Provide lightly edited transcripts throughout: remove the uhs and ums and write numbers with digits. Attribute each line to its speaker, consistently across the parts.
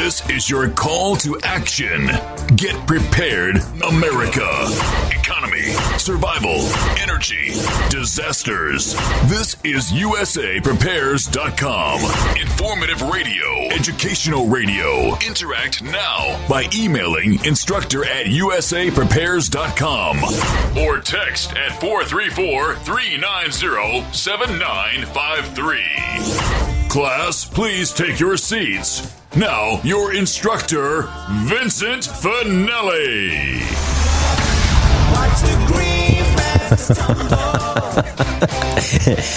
Speaker 1: This is your call to action. Get prepared, America. Economy, survival, energy, disasters. This is USAPrepares.com. Informative radio, educational radio. Interact now by emailing instructor@USAPrepares.com or text at 434-390-7953. Class, please take your seats. Now, your instructor, Vincent Finelli.
Speaker 2: Watch the green grass tumble.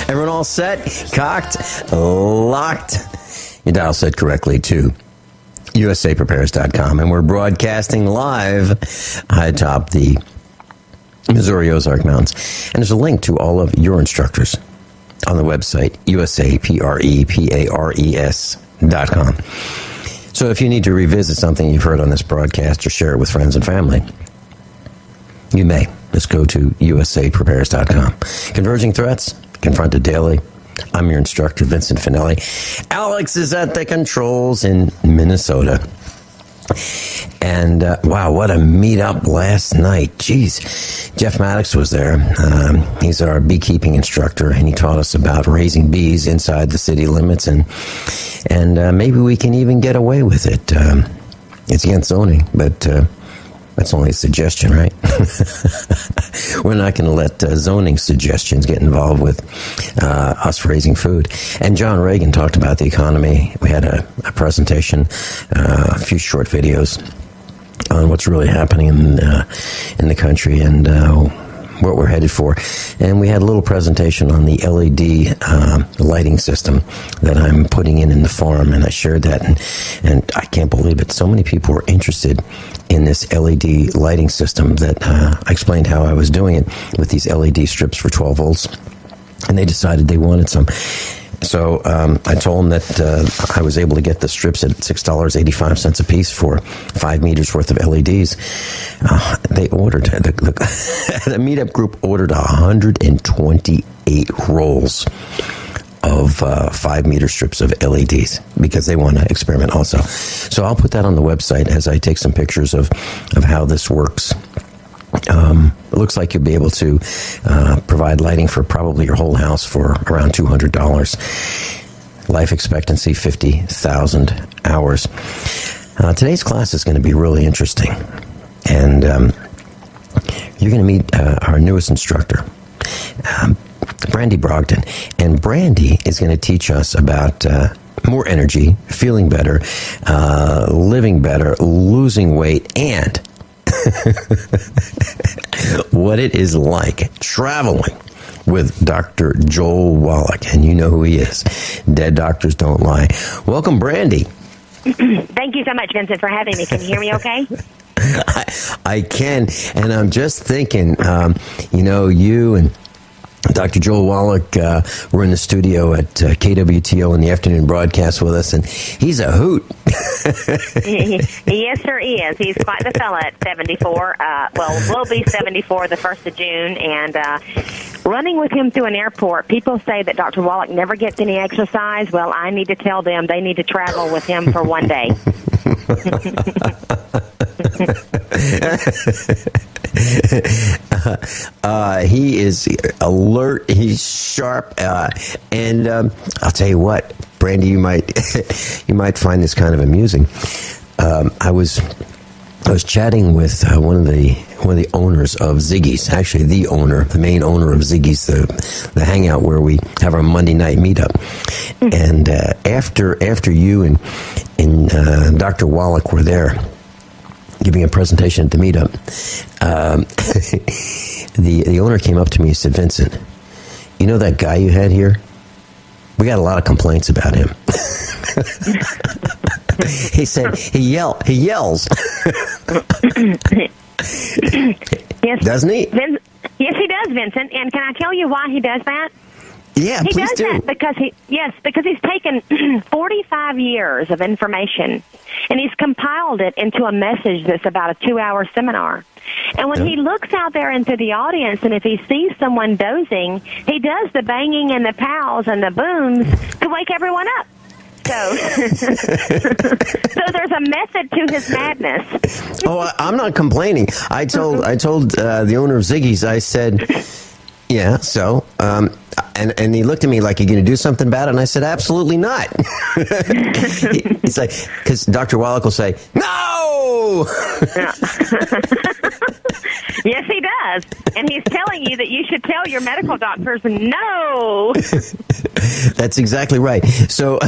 Speaker 3: Everyone all set? Cocked? Locked? You dial set correctly to USAPrepares.com, and we're broadcasting live high atop the Missouri Ozark Mountains. And there's a link to all of your instructors on the website, USAPrepares.com. So if you need to revisit something you've heard on this broadcast or share it with friends and family, you may. Just go to USAPrepares.com. Converging threats, confronted daily. I'm your instructor, Vincent Finelli. Alex is at the controls in Minnesota. And, wow, what a meet-up last night. Jeez. Jeff Maddox was there. He's our beekeeping instructor, and he taught us about raising bees inside the city limits, and maybe we can even get away with it. It's against zoning, but that's only a suggestion, right? We're not going to let zoning suggestions get involved with us raising food. And John Reagan talked about the economy. We had a presentation, a few short videos on what's really happening in the country and what we're headed for. And we had a little presentation on the LED lighting system that I'm putting in the farm, and I shared that, and I can't believe it. So many people were interested in this LED lighting system that I explained how I was doing it with these LED strips for 12 volts, and they decided they wanted some. So I told them that I was able to get the strips at $6.85 a piece for 5 meters worth of LEDs. They ordered, the meetup group ordered 128 rolls of 5 meter strips of LEDs because they want to experiment also. So I'll put that on the website as I take some pictures of how this works. It looks like you'll be able to provide lighting for probably your whole house for around $200. Life expectancy, 50,000 hours. Today's class is going to be really interesting. And you're going to meet our newest instructor, Brandy Brogdon. And Brandy is going to teach us about more energy, feeling better, living better, losing weight, and what it is like traveling with Dr. Joel Wallach, and you know who he is. Dead doctors don't lie. Welcome, Brandy.
Speaker 4: Thank you so much, Vincent, for having me. Can you hear me okay?
Speaker 3: I can, and I'm just thinking, you and Dr. Joel Wallach were in the studio at KWTO in the afternoon broadcast with us, and he's a hoot.
Speaker 4: Yes, sir, he is. He's quite the fella at 74. We'll be 74 the 1st of June, and running with him through an airport, people say that Dr. Wallach never gets any exercise. Well, I need to tell them they need to travel with him for one day.
Speaker 3: He is alert, he's sharp, and I'll tell you what, Brandy, you might find this kind of amusing. I was chatting with one of the owners of Ziggy's, actually the main owner of Ziggy's, the hangout where we have our Monday night meetup. And after you and Dr. Wallach were there giving a presentation at the meetup, the owner came up to me and said, "Vincent, you know that guy you had here? We got a lot of complaints about him." He said he yells.
Speaker 4: Yes,
Speaker 3: doesn't he?
Speaker 4: Yes, he does, Vincent. And can I tell you why he does that?
Speaker 3: Yeah,
Speaker 4: he
Speaker 3: please
Speaker 4: does
Speaker 3: do.
Speaker 4: That because he's taken 45 years of information and he's compiled it into a message that's about a 2-hour seminar. And when he looks out there into the audience, and if he sees someone dozing, he does the banging and the pows and the booms to wake everyone up. So there's a method to his madness.
Speaker 3: Oh, I'm not complaining. I told the owner of Ziggy's, I said, yeah, so, and he looked at me like, you going to do something about it? And I said, absolutely not. He's like, because Dr. Wallach will say, no!
Speaker 4: Yes, he does. And he's telling you that you should tell your medical doctors no.
Speaker 3: That's exactly right. So,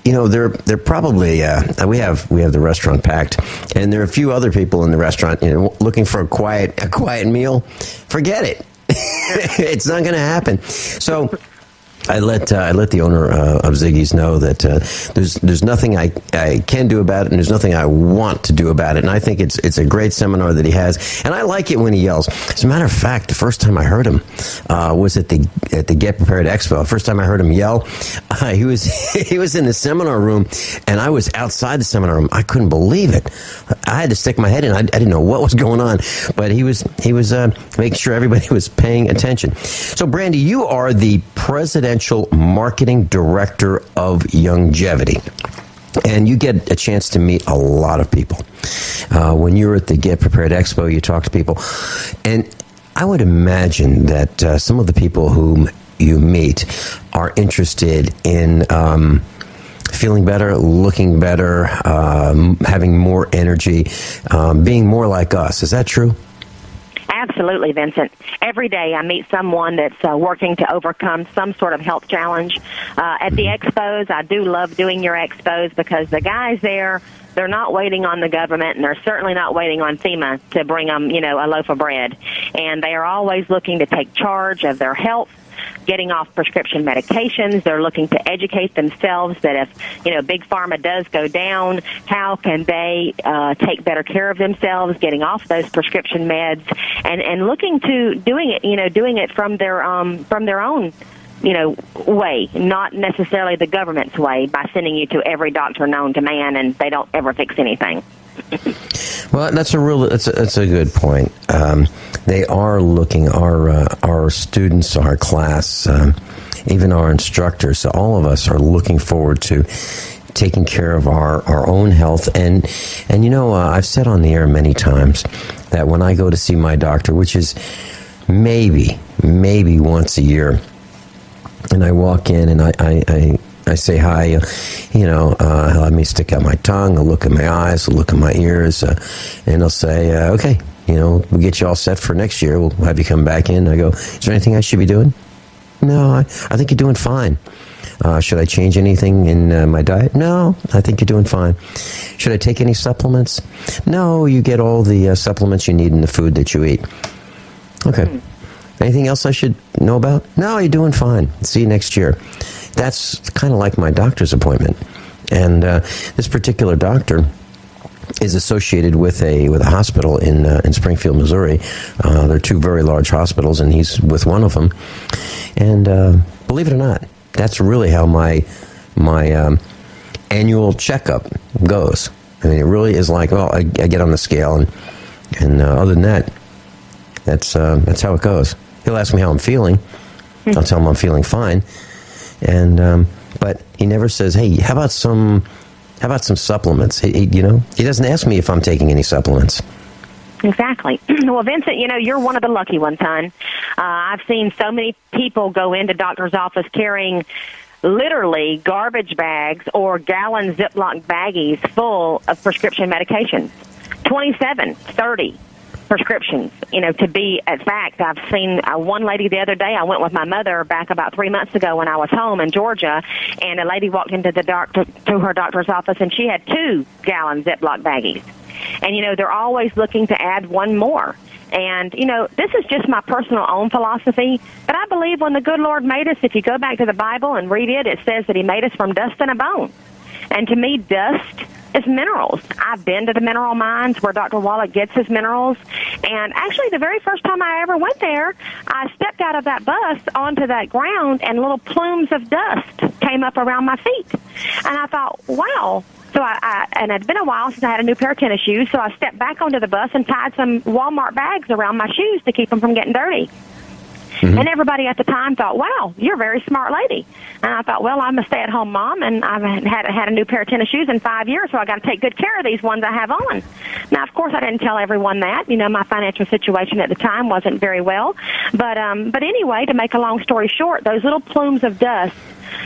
Speaker 3: they're probably, we have the restaurant packed, and there are a few other people in the restaurant, looking for a quiet meal. Forget it. It's not going to happen. So I let the owner of Ziggy's know that there's nothing I can do about it, and there's nothing I want to do about it. And I think it's a great seminar that he has, and I like it when he yells. As a matter of fact, the first time I heard him was at the Get Prepared Expo. The first time I heard him yell, he was in the seminar room, and I was outside the seminar room. I couldn't believe it. I had to stick my head in. I didn't know what was going on, but he was making sure everybody was paying attention. So, Brandy, you are the presidential marketing director of Youngevity, and you get a chance to meet a lot of people. When you're at the Get Prepared Expo, you talk to people, and I would imagine that some of the people whom you meet are interested in feeling better, looking better, having more energy, being more like us. Is that true?
Speaker 4: Absolutely, Vincent. Every day I meet someone that's working to overcome some sort of health challenge. At the expos, I do love doing your expos because the guys there, they're not waiting on the government, and they're certainly not waiting on FEMA to bring them, a loaf of bread. And they are always looking to take charge of their health, getting off prescription medications. They're looking to educate themselves that if, Big Pharma does go down, how can they take better care of themselves, getting off those prescription meds, and looking to doing it from their own way, not necessarily the government's way, by sending you to every doctor known to man, and they don't ever fix anything.
Speaker 3: Well, that's a good point. They are looking, our students, our class, even our instructors, so all of us are looking forward to taking care of our own health. And I've said on the air many times that when I go to see my doctor, which is maybe once a year, and I walk in and I say hi, let me stick out my tongue, I'll look at my eyes, I'll look at my ears, and I'll say, okay, we'll get you all set for next year. We'll have you come back in. I go, is there anything I should be doing? No, I think you're doing fine. Should I change anything in my diet? No, I think you're doing fine. Should I take any supplements? No, you get all the supplements you need in the food that you eat. Okay. Anything else I should know about? No, you're doing fine. See you next year. That's kind of like my doctor's appointment. And this particular doctor is associated with a hospital in Springfield, Missouri. There are two very large hospitals, and he's with one of them. And believe it or not, that's really how my annual checkup goes. I mean, it really is like, well, I get on the scale, and other than that, that's how it goes. He'll ask me how I'm feeling. I'll tell him I'm feeling fine. And but he never says, "Hey, how about some supplements?" He doesn't ask me if I'm taking any supplements.
Speaker 4: Exactly. Well, Vincent, you're one of the lucky ones, hon. I've seen so many people go into doctor's office carrying literally garbage bags or gallon Ziploc baggies full of prescription medications, 27, 30 prescriptions, to be at fact. I've seen one lady the other day. I went with my mother back about 3 months ago when I was home in Georgia, and a lady walked into to her doctor's office, and she had 2 gallon Ziploc baggies. And, they're always looking to add one more. And, this is just my personal own philosophy, but I believe when the good Lord made us, if you go back to the Bible and read it, it says that he made us from dust and a bone. And to me, dust is minerals. I've been to the mineral mines where Dr. Wallach gets his minerals. And actually, the very first time I ever went there, I stepped out of that bus onto that ground, and little plumes of dust came up around my feet. And I thought, wow. So and it had been a while since I had a new pair of tennis shoes, so I stepped back onto the bus and tied some Walmart bags around my shoes to keep them from getting dirty. And everybody at the time thought, wow, you're a very smart lady. And I thought, well, I'm a stay-at-home mom, and I've had a new pair of tennis shoes in 5 years, so I got to take good care of these ones I have on. Now, of course, I didn't tell everyone that. My financial situation at the time wasn't very well. But anyway, to make a long story short, those little plumes of dust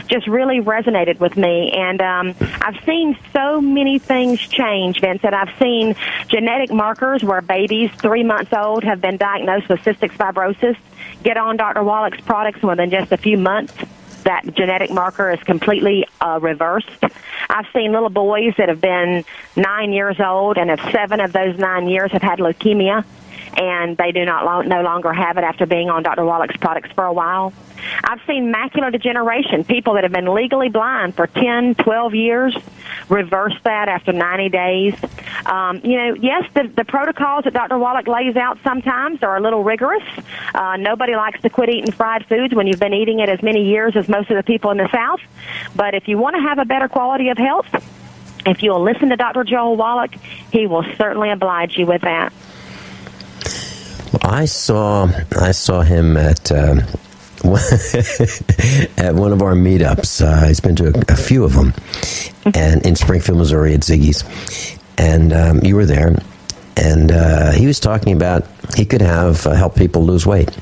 Speaker 4: just really resonated with me. And I've seen so many things change, Vincent. I've seen genetic markers where babies 3 months old have been diagnosed with cystic fibrosis, get on Dr. Wallach's products within just a few months. That genetic marker is completely reversed. I've seen little boys that have been 9 years old, and if 7 of those 9 years have had leukemia, and they do not no longer have it after being on Dr. Wallach's products for a while. I've seen macular degeneration, people that have been legally blind for 10, 12 years, reverse that after 90 days. Yes, the protocols that Dr. Wallach lays out sometimes are a little rigorous. Nobody likes to quit eating fried foods when you've been eating it as many years as most of the people in the South. But if you want to have a better quality of health, if you'll listen to Dr. Joel Wallach, he will certainly oblige you with that.
Speaker 3: I saw him at at one of our meetups. He's been to a few of them, and in Springfield, Missouri, at Ziggy's, and you were there, and he was talking about he could help people lose weight,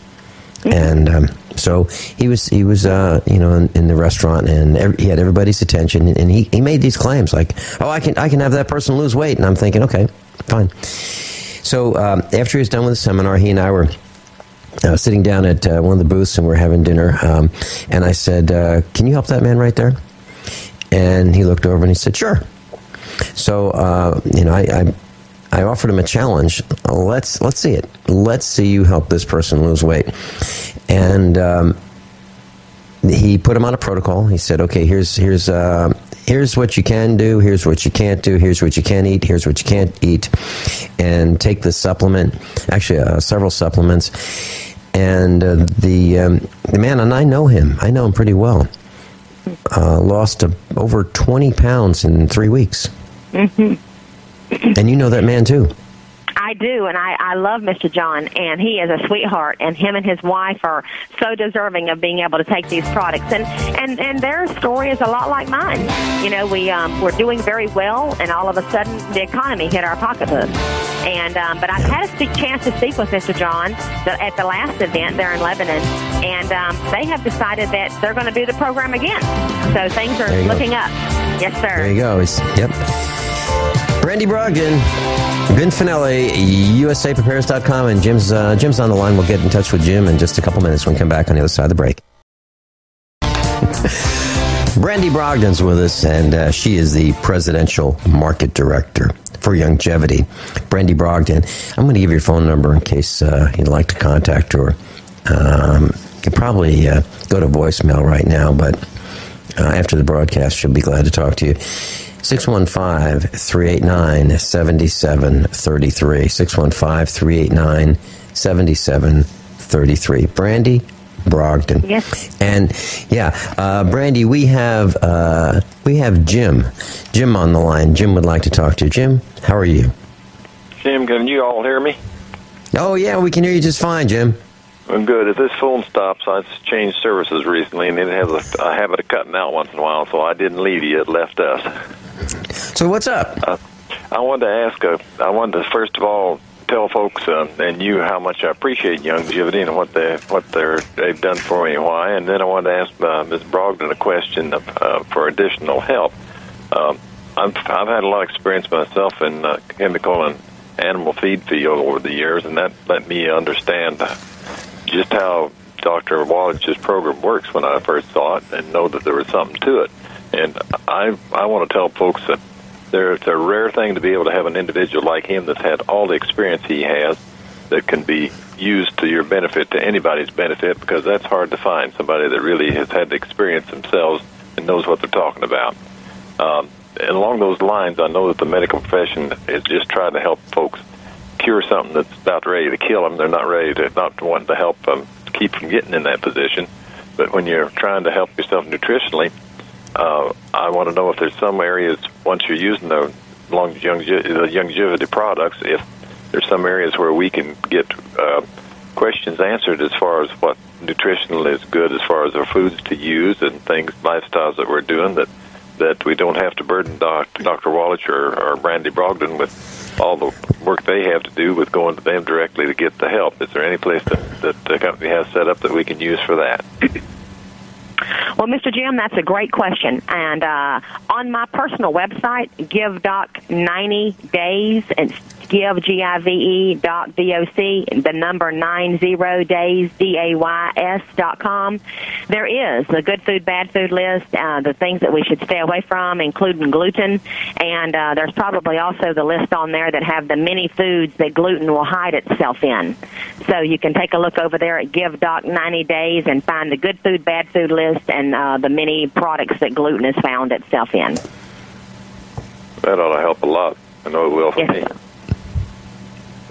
Speaker 3: and so he was in the restaurant, and he had everybody's attention, and he made these claims like, oh, I can have that person lose weight, and I'm thinking, okay, fine. So after he was done with the seminar, he and I were sitting down at one of the booths, and we're having dinner. And I said, "Can you help that man right there?" And he looked over and he said, "Sure." So I offered him a challenge. Let's see it. Let's see you help this person lose weight. And he put him on a protocol. He said, "Okay, here's what you can do, here's what you can't do, here's what you can eat, here's what you can't eat, and take this supplement," actually several supplements. And the man, and I know him pretty well, lost over 20 pounds in 3 weeks. Mm-hmm. And you know that man too.
Speaker 4: I do, and I love Mr. John, and he is a sweetheart, and him and his wife are so deserving of being able to take these products, and their story is a lot like mine. We're doing very well, and all of a sudden the economy hit our pocketbook. And but I've had a chance to speak with Mr. John at the last event there in Lebanon, and they have decided that they're going to do the program again. So things are looking up. Yes, sir.
Speaker 3: There you go. Yep. Brandy Brogdon, Vincent Finelli, USAPrepares.com, and Jim's on the line. We'll get in touch with Jim in just a couple minutes when we come back on the other side of the break. Brandy Brogdon's with us, and she is the Presidential Market Director for Longevity. Brandy Brogdon, I'm going to give you your phone number in case you'd like to contact her. You can probably go to voicemail right now, but after the broadcast, she'll be glad to talk to you. 615-389-7733. 615-389-7733. Brandy Brogdon.
Speaker 4: Yes.
Speaker 3: And Brandy, we have Jim on the line. Jim would like to talk to you. Jim, how are you?
Speaker 5: Jim, can you all hear me?
Speaker 3: Oh yeah, we can hear you just fine, Jim.
Speaker 5: Well, good. If this phone stops, I changed services recently, and it has a habit of cutting out once in a while, so I didn't leave you. It left us.
Speaker 3: So what's up?
Speaker 5: I wanted to first of all tell folks and you how much I appreciate Longevity and what they've done for me and why. And then I wanted to ask Ms. Brogdon a question for additional help. I've had a lot of experience myself in chemical and animal feed field over the years, and that let me understand just how Dr. Wallach's program works when I first saw it, and know that there was something to it. And I want to tell folks that it's a rare thing to be able to have an individual like him that's had all the experience he has that can be used to your benefit, to anybody's benefit, because that's hard to find, somebody that really has had the experience themselves and knows what they're talking about. And along those lines, I know that the medical profession is just trying to help folks cure something that's about ready to kill them. They're not wanting to help them keep from getting in that position. But when you're trying to help yourself nutritionally, I want to know if there's some areas, once you're using the longevity products, if there's some areas where we can get questions answered as far as what nutritionally is good as far as our foods to use and things, lifestyles that we're doing, that we don't have to burden Dr. Wallach or Brandy Brogdon with all the work they have to do with going to them directly to get the help. Is there any place that the company has set up that we can use for that?
Speaker 4: Well, Mr. Jim, that's a great question. And on my personal website, Give Doc 90 Days, it's give, Give.doc, the number 90 days, DAYS.com. There is a good food, bad food list, the things that we should stay away from, including gluten. And there's probably also the list on there that have the many foods that gluten will hide itself in. So you can take a look over there at Give Doc 90 Days and find the good food, bad food list and the many products that gluten has found itself in.
Speaker 5: That ought to help a lot. I know it will for me.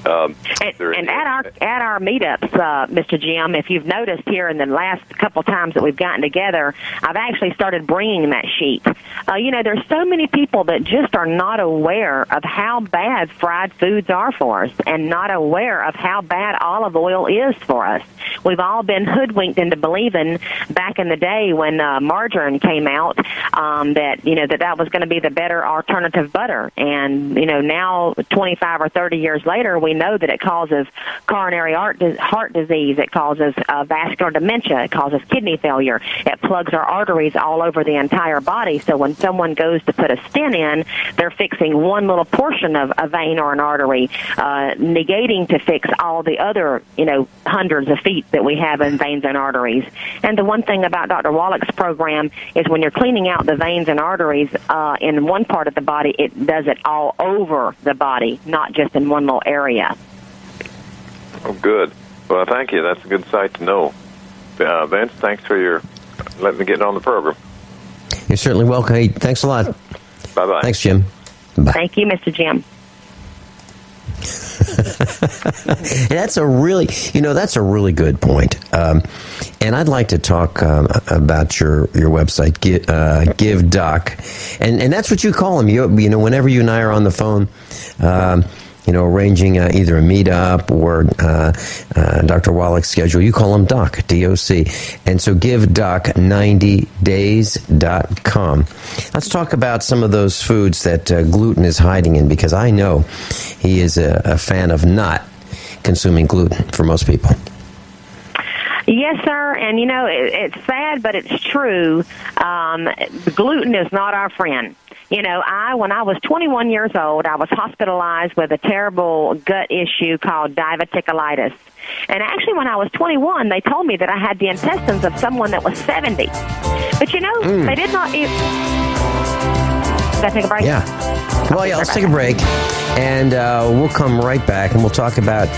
Speaker 4: And at our meetups, Mr. Jim, if you've noticed here in the last couple times that we've gotten together, I've actually started bringing that sheet. There's so many people that just are not aware of how bad fried foods are for us and not aware of how bad olive oil is for us. We've all been hoodwinked into believing back in the day when margarine came out that was going to be the better alternative butter. And, now 25 or 30 years later, we know that it causes coronary heart disease, it causes vascular dementia, it causes kidney failure, it plugs our arteries all over the entire body. So when someone goes to put a stent in, they're fixing one little portion of a vein or an artery, negating to fix all the other, hundreds of feet that we have in veins and arteries. And the one thing about Dr. Wallach's program is when you're cleaning out the veins and arteries in one part of the body, it does it all over the body, not just in one little area.
Speaker 5: Oh, good. Well, thank you. That's a good sight to know. Vince, thanks for letting me get on the program.
Speaker 3: You're certainly welcome. Hey, thanks a lot.
Speaker 5: Bye-bye.
Speaker 3: Thanks, Jim. Bye.
Speaker 4: Thank you, Mr. Jim.
Speaker 3: That's a really good point. And I'd like to talk about your website, Give Doc, and that's what you call them. Whenever you and I are on the phone, arranging either a meetup or Dr. Wallach's schedule, you call him Doc, D-O-C. And so givedoc90days.com. Let's talk about some of those foods that gluten is hiding in, because I know he is a fan of not consuming gluten for most people.
Speaker 4: Yes, sir, and it's sad, but it's true. Gluten is not our friend. When I was 21 years old, I was hospitalized with a terrible gut issue called diverticulitis. And actually, when I was 21, they told me that I had the intestines of someone that was 70. But, they did not eat. Did I take a break?
Speaker 3: Yeah. Well, yeah, let's take a break. And we'll come right back, and we'll talk about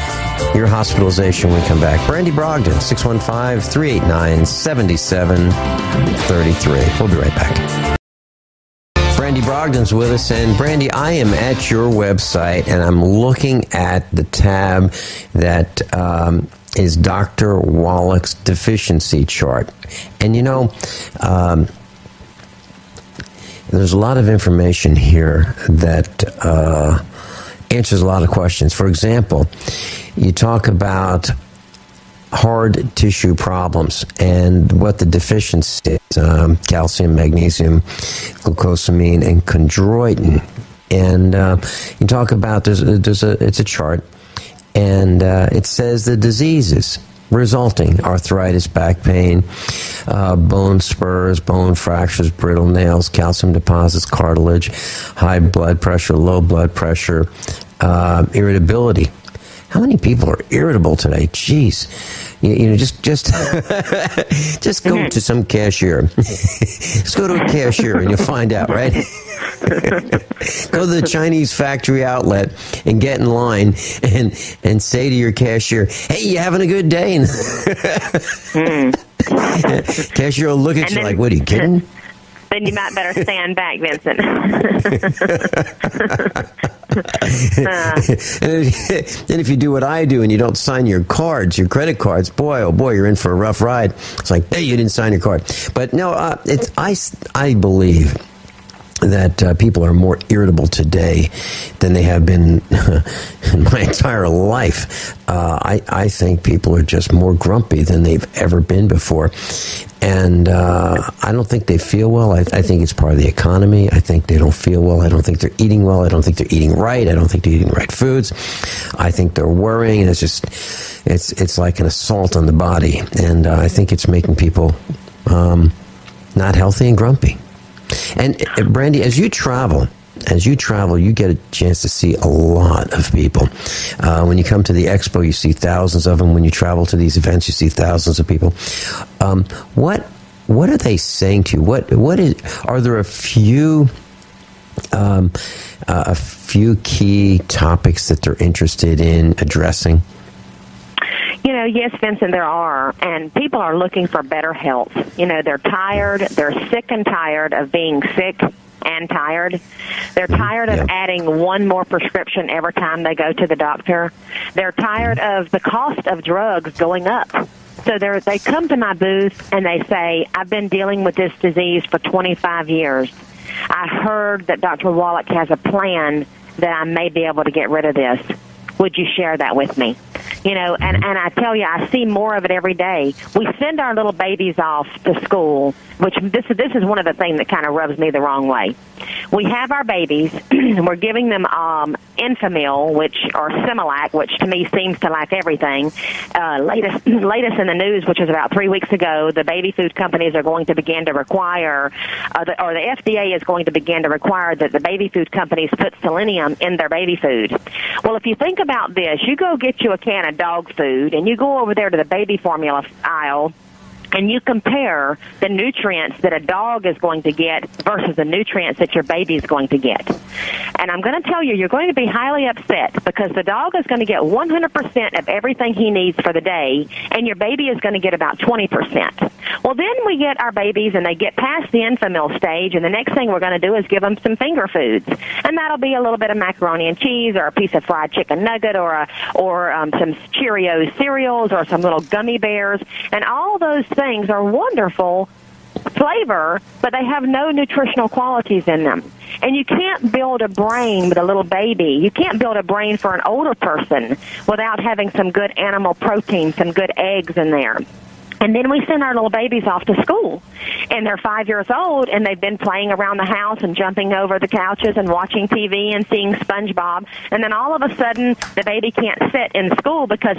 Speaker 3: your hospitalization when we come back. Brandy Brogdon, 615-389-7733. We'll be right back. Brandy Brogdon's with us, and Brandy, I am at your website, and I'm looking at the tab that is Dr. Wallach's deficiency chart. And there's a lot of information here that answers a lot of questions. For example, you talk about hard tissue problems and what the deficiency is, calcium, magnesium, glucosamine, and chondroitin. And you talk about it's a chart, and it says the diseases resulting: arthritis, back pain, bone spurs, bone fractures, brittle nails, calcium deposits, cartilage, high blood pressure, low blood pressure, irritability. How many people are irritable today? Jeez. Just go to some cashier. Just go to a cashier and you'll find out, right? Go to the Chinese factory outlet and get in line and say to your cashier, "Hey, you having a good day?" And cashier will look at you like, "What, are you kidding?"
Speaker 4: Then you might better stand back, Vincent.
Speaker 3: Then if you do what I do and you don't sign your cards, your credit cards, boy, oh boy, you're in for a rough ride. It's like, hey, you didn't sign your card. But no, I believe that people are more irritable today than they have been in my entire life. I think people are just more grumpy than they've ever been before. And I don't think they feel well. I think it's part of the economy. I think they don't feel well. I don't think they're eating well. I don't think they're eating right. I don't think they're eating the right foods. I think they're worrying, and it's like an assault on the body. And I think it's making people not healthy and grumpy. And Brandy, as you travel, you get a chance to see a lot of people. When you come to the expo, you see thousands of them. When you travel to these events, you see thousands of people. What are they saying to you? Are there a few key topics that they're interested in addressing?
Speaker 4: Yes, Vincent, there are, and people are looking for better health. They're tired, they're sick and tired of being sick and tired. They're tired of adding one more prescription every time they go to the doctor. They're tired of the cost of drugs going up. So they come to my booth and they say, I've been dealing with this disease for 25 years. I heard that Dr. Wallach has a plan that I may be able to get rid of this. Would you share that with me? And I tell you, I see more of it every day. We send our little babies off to school, which this is one of the things that kind of rubs me the wrong way. We have our babies, and we're giving them Enfamil, or Similac, which to me seems to lack everything. Latest in the news, which was about 3 weeks ago, the baby food companies are going to begin to require, or the FDA is going to begin to require that the baby food companies put selenium in their baby food. Well, if you think about this, you go get you a can of dog food, and you go over there to the baby formula aisle, and you compare the nutrients that a dog is going to get versus the nutrients that your baby is going to get. And I'm going to tell you, you're going to be highly upset because the dog is going to get 100% of everything he needs for the day, and your baby is going to get about 20%. Well, then we get our babies, and they get past the Enfamil stage, and the next thing we're going to do is give them some finger foods. And that'll be a little bit of macaroni and cheese, or a piece of fried chicken nugget, or some Cheerios cereals, or some little gummy bears. And all those things are wonderful flavor, but they have no nutritional qualities in them. And you can't build a brain with a little baby. You can't build a brain for an older person without having some good animal protein, some good eggs in there. And then we send our little babies off to school, and they're 5 years old, and they've been playing around the house and jumping over the couches and watching TV and seeing SpongeBob. And then all of a sudden, the baby can't sit in school because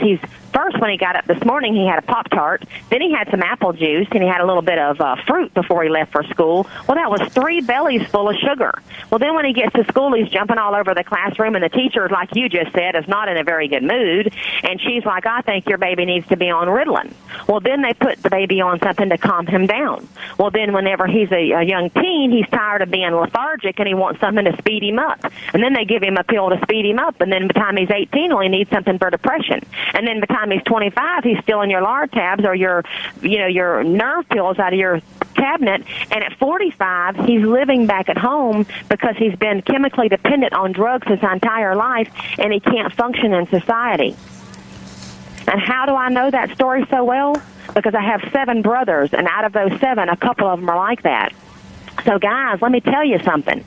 Speaker 4: when he got up this morning, he had a Pop-Tart, then he had some apple juice, and he had a little bit of fruit before he left for school. Well, that was 3 bellies full of sugar. Well, then when he gets to school, he's jumping all over the classroom, and the teacher, like you just said, is not in a very good mood. And she's like, I think your baby needs to be on Ritalin. Well, then they put the baby on something to calm him down. Well, then whenever he's a young teen, he's tired of being lethargic, and he wants something to speed him up. And then they give him a pill to speed him up, and then by the time he's 18, he needs something for depression. And then by the time he's 25, he's still in your Lartabs or your nerve pills out of your cabinet, and at 45, he's living back at home because he's been chemically dependent on drugs his entire life, and he can't function in society. And how do I know that story so well? Because I have 7 brothers, and out of those 7, a couple of them are like that. So, guys, let me tell you something.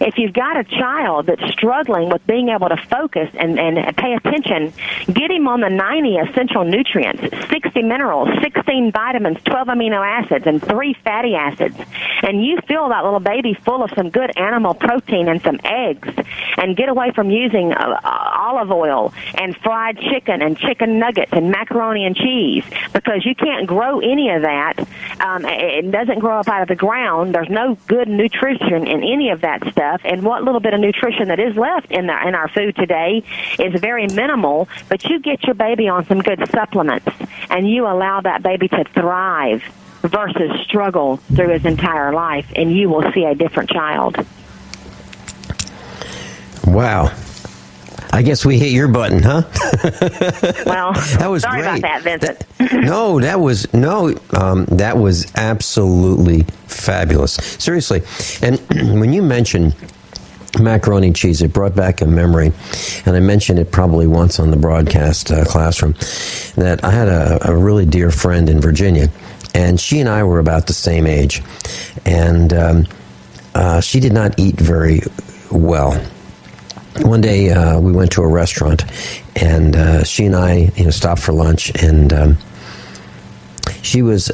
Speaker 4: If you've got a child that's struggling with being able to focus and pay attention, get him on the 90 essential nutrients, 60 minerals, 16 vitamins, 12 amino acids, and 3 fatty acids. And you fill that little baby full of some good animal protein and some eggs, and get away from using olive oil and fried chicken and chicken nuggets and macaroni and cheese, because you can't grow any of that. It doesn't grow up out of the ground. There's no good nutrition in any of that stuff, and what little bit of nutrition that is left in our food today is very minimal. But you get your baby on some good supplements, and you allow that baby to thrive versus struggle through his entire life, and you will see a different child.
Speaker 3: Wow. I guess we hit your button, huh?
Speaker 4: Well,
Speaker 3: that was
Speaker 4: sorry
Speaker 3: great.
Speaker 4: about that, Vincent.
Speaker 3: That was absolutely fabulous. Seriously. And when you mentioned macaroni and cheese, it brought back a memory, and I mentioned it probably once on the broadcast classroom, that I had a really dear friend in Virginia, and she and I were about the same age. And she did not eat very well. One day we went to a restaurant, and she and I stopped for lunch, and she was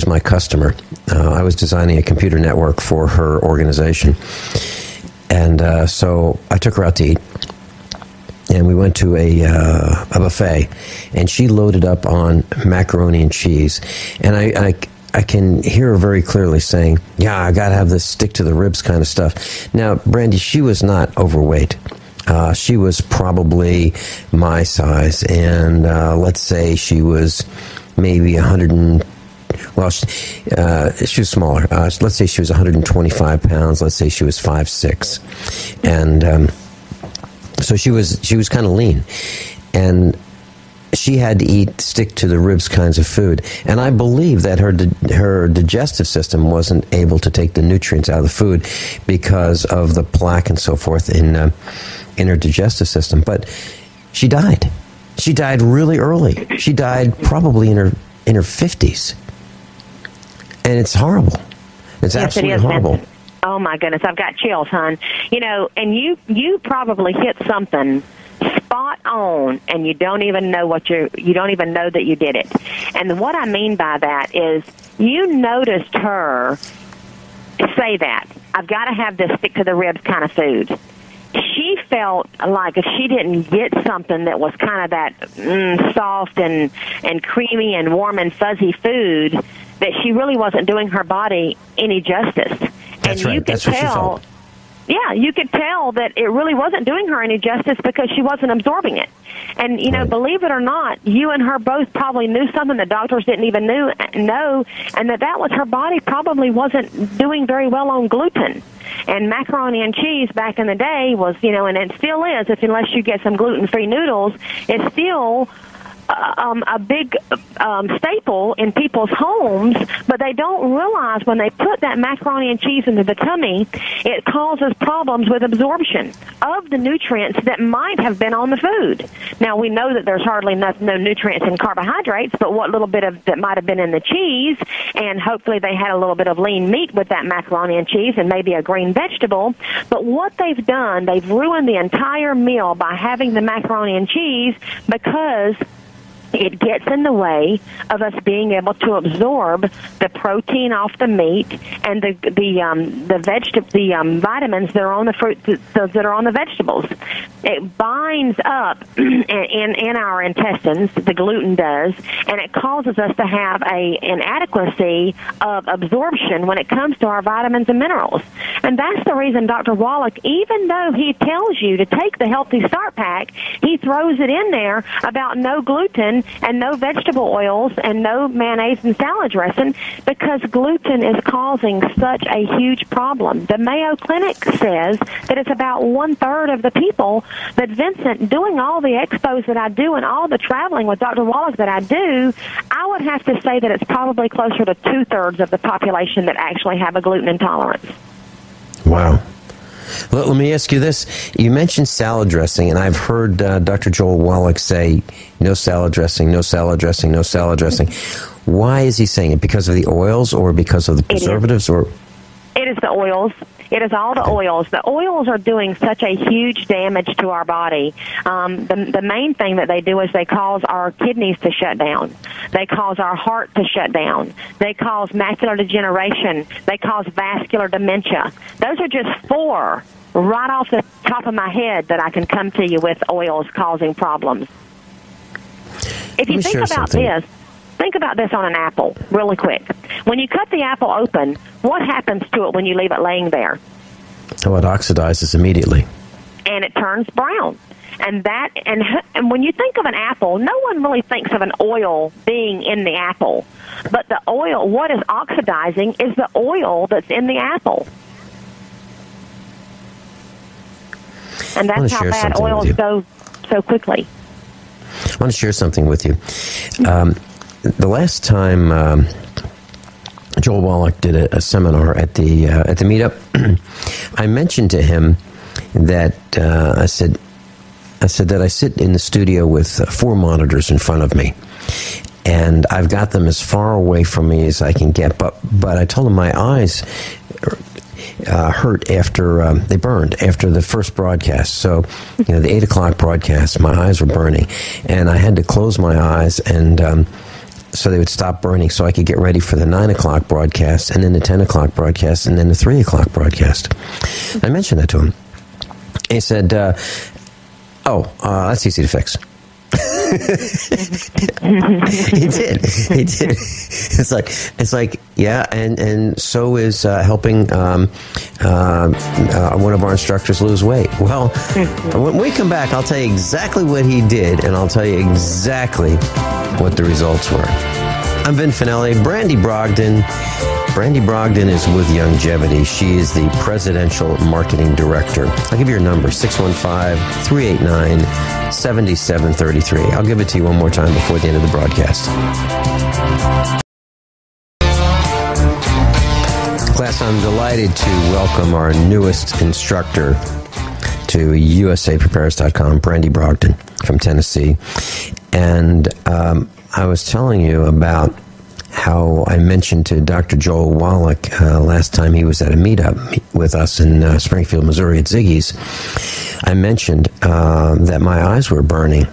Speaker 3: my customer. I was designing a computer network for her organization, and so I took her out to eat. And we went to a buffet, and she loaded up on macaroni and cheese. And I can hear her very clearly saying, "Yeah, I got to have this stick to the ribs kind of stuff." Now, Brandy, she was not overweight. She was probably my size, and let's say she was maybe 100 she was smaller. Let's say she was 125 pounds. Let's say she was 5'6", and so she was kind of lean, and she had to stick to the ribs kinds of food. And I believe that her digestive system wasn't able to take the nutrients out of the food because of the plaque and so forth in her digestive system. But she died. She died really early. She died probably in her 50s, and it's horrible. It's absolutely horrible.
Speaker 4: Oh my goodness, I've got chills, hon. And you probably hit something spot on, and you don't even know you don't even know that you did it. And what I mean by that is you noticed her say that, "I've got to have this stick to the ribs kind of food." She felt like if she didn't get something that was kind of that soft and creamy and warm and fuzzy food, that she really wasn't doing her body any justice.
Speaker 3: That's right. That's what she felt.
Speaker 4: Yeah, you could tell that it really wasn't doing her any justice because she wasn't absorbing it. And,
Speaker 3: Right.
Speaker 4: Believe it or not, you and her both probably knew something the doctors didn't even know, and that was her body probably wasn't doing very well on gluten. And macaroni and cheese back in the day was, and it still is, unless you get some gluten-free noodles, it's still a big staple in people's homes, but they don't realize when they put that macaroni and cheese into the tummy, it causes problems with absorption of the nutrients that might have been on the food. Now, we know that there's hardly no nutrients in carbohydrates, but what little bit of that might have been in the cheese, and hopefully they had a little bit of lean meat with that macaroni and cheese and maybe a green vegetable. But what they've done, they've ruined the entire meal by having the macaroni and cheese because it gets in the way of us being able to absorb the protein off the meat and the vitamins that are on the fruit that are on the vegetables. It binds up in our intestines, the gluten does, and it causes us to have an inadequacy of absorption when it comes to our vitamins and minerals. And that's the reason Dr. Wallach, even though he tells you to take the Healthy Start Pack, he throws it in there about no gluten and no vegetable oils and no mayonnaise and salad dressing because gluten is causing such a huge problem. The Mayo Clinic says that it's about 1/3 of the people. But Vincent, doing all the expos that I do and all the traveling with Dr. Wallach that I do, I would have to say that it's probably closer to 2/3 of the population that actually have a gluten intolerance.
Speaker 3: Wow. Let me ask you this. You mentioned salad dressing, and I've heard Dr. Joel Wallach say, no salad dressing, no salad dressing, no salad dressing. Why is he saying it? Because of the oils or because of the preservatives?
Speaker 4: It is the oils. It is all the oils. The oils are doing such a huge damage to our body. The main thing that they do is they cause our kidneys to shut down. They cause our heart to shut down. They cause macular degeneration. They cause vascular dementia. Those are just 4 right off the top of my head that I can come to you with oils causing problems. If you think about this, think about this on an apple really quick. When you cut the apple open, what happens to it when you leave it laying there?
Speaker 3: Oh, it oxidizes immediately.
Speaker 4: And it turns brown. And when you think of an apple, no one really thinks of an oil being in the apple. But the oil, what is oxidizing is the oil that's in the apple. And that's how bad oils go so quickly.
Speaker 3: I want to share something with you. The last time Joel Wallach did a seminar at the meetup, I mentioned to him that I said that I sit in the studio with 4 monitors in front of me, and I've got them as far away from me as I can get. But I told him my eyes hurt after they burned after the first broadcast. So, the 8 o'clock broadcast, my eyes were burning, and I had to close my eyes, and so they would stop burning, so I could get ready for the 9 o'clock broadcast, and then the 10 o'clock broadcast, and then the 3 o'clock broadcast. I mentioned that to him. And he said, that's easy to fix. He did. It's like, yeah, and so is helping one of our instructors lose weight. Well, when we come back, I'll tell you exactly what he did, and I'll tell you exactly what the results were. I'm Vincent Finelli. Brandy Brogdon. Brandy Brogdon is with Youngevity. She is the Presidential Marketing Director. I'll give you her number, 615-389-7733. I'll give it to you one more time before the end of the broadcast. Class, I'm delighted to welcome our newest instructor to USAPrepares.com, Brandy Brogdon from Tennessee. And I was telling you about how I mentioned to Dr. Joel Wallach last time he was at a meetup with us in Springfield, Missouri at Ziggy's. I mentioned that my eyes were burning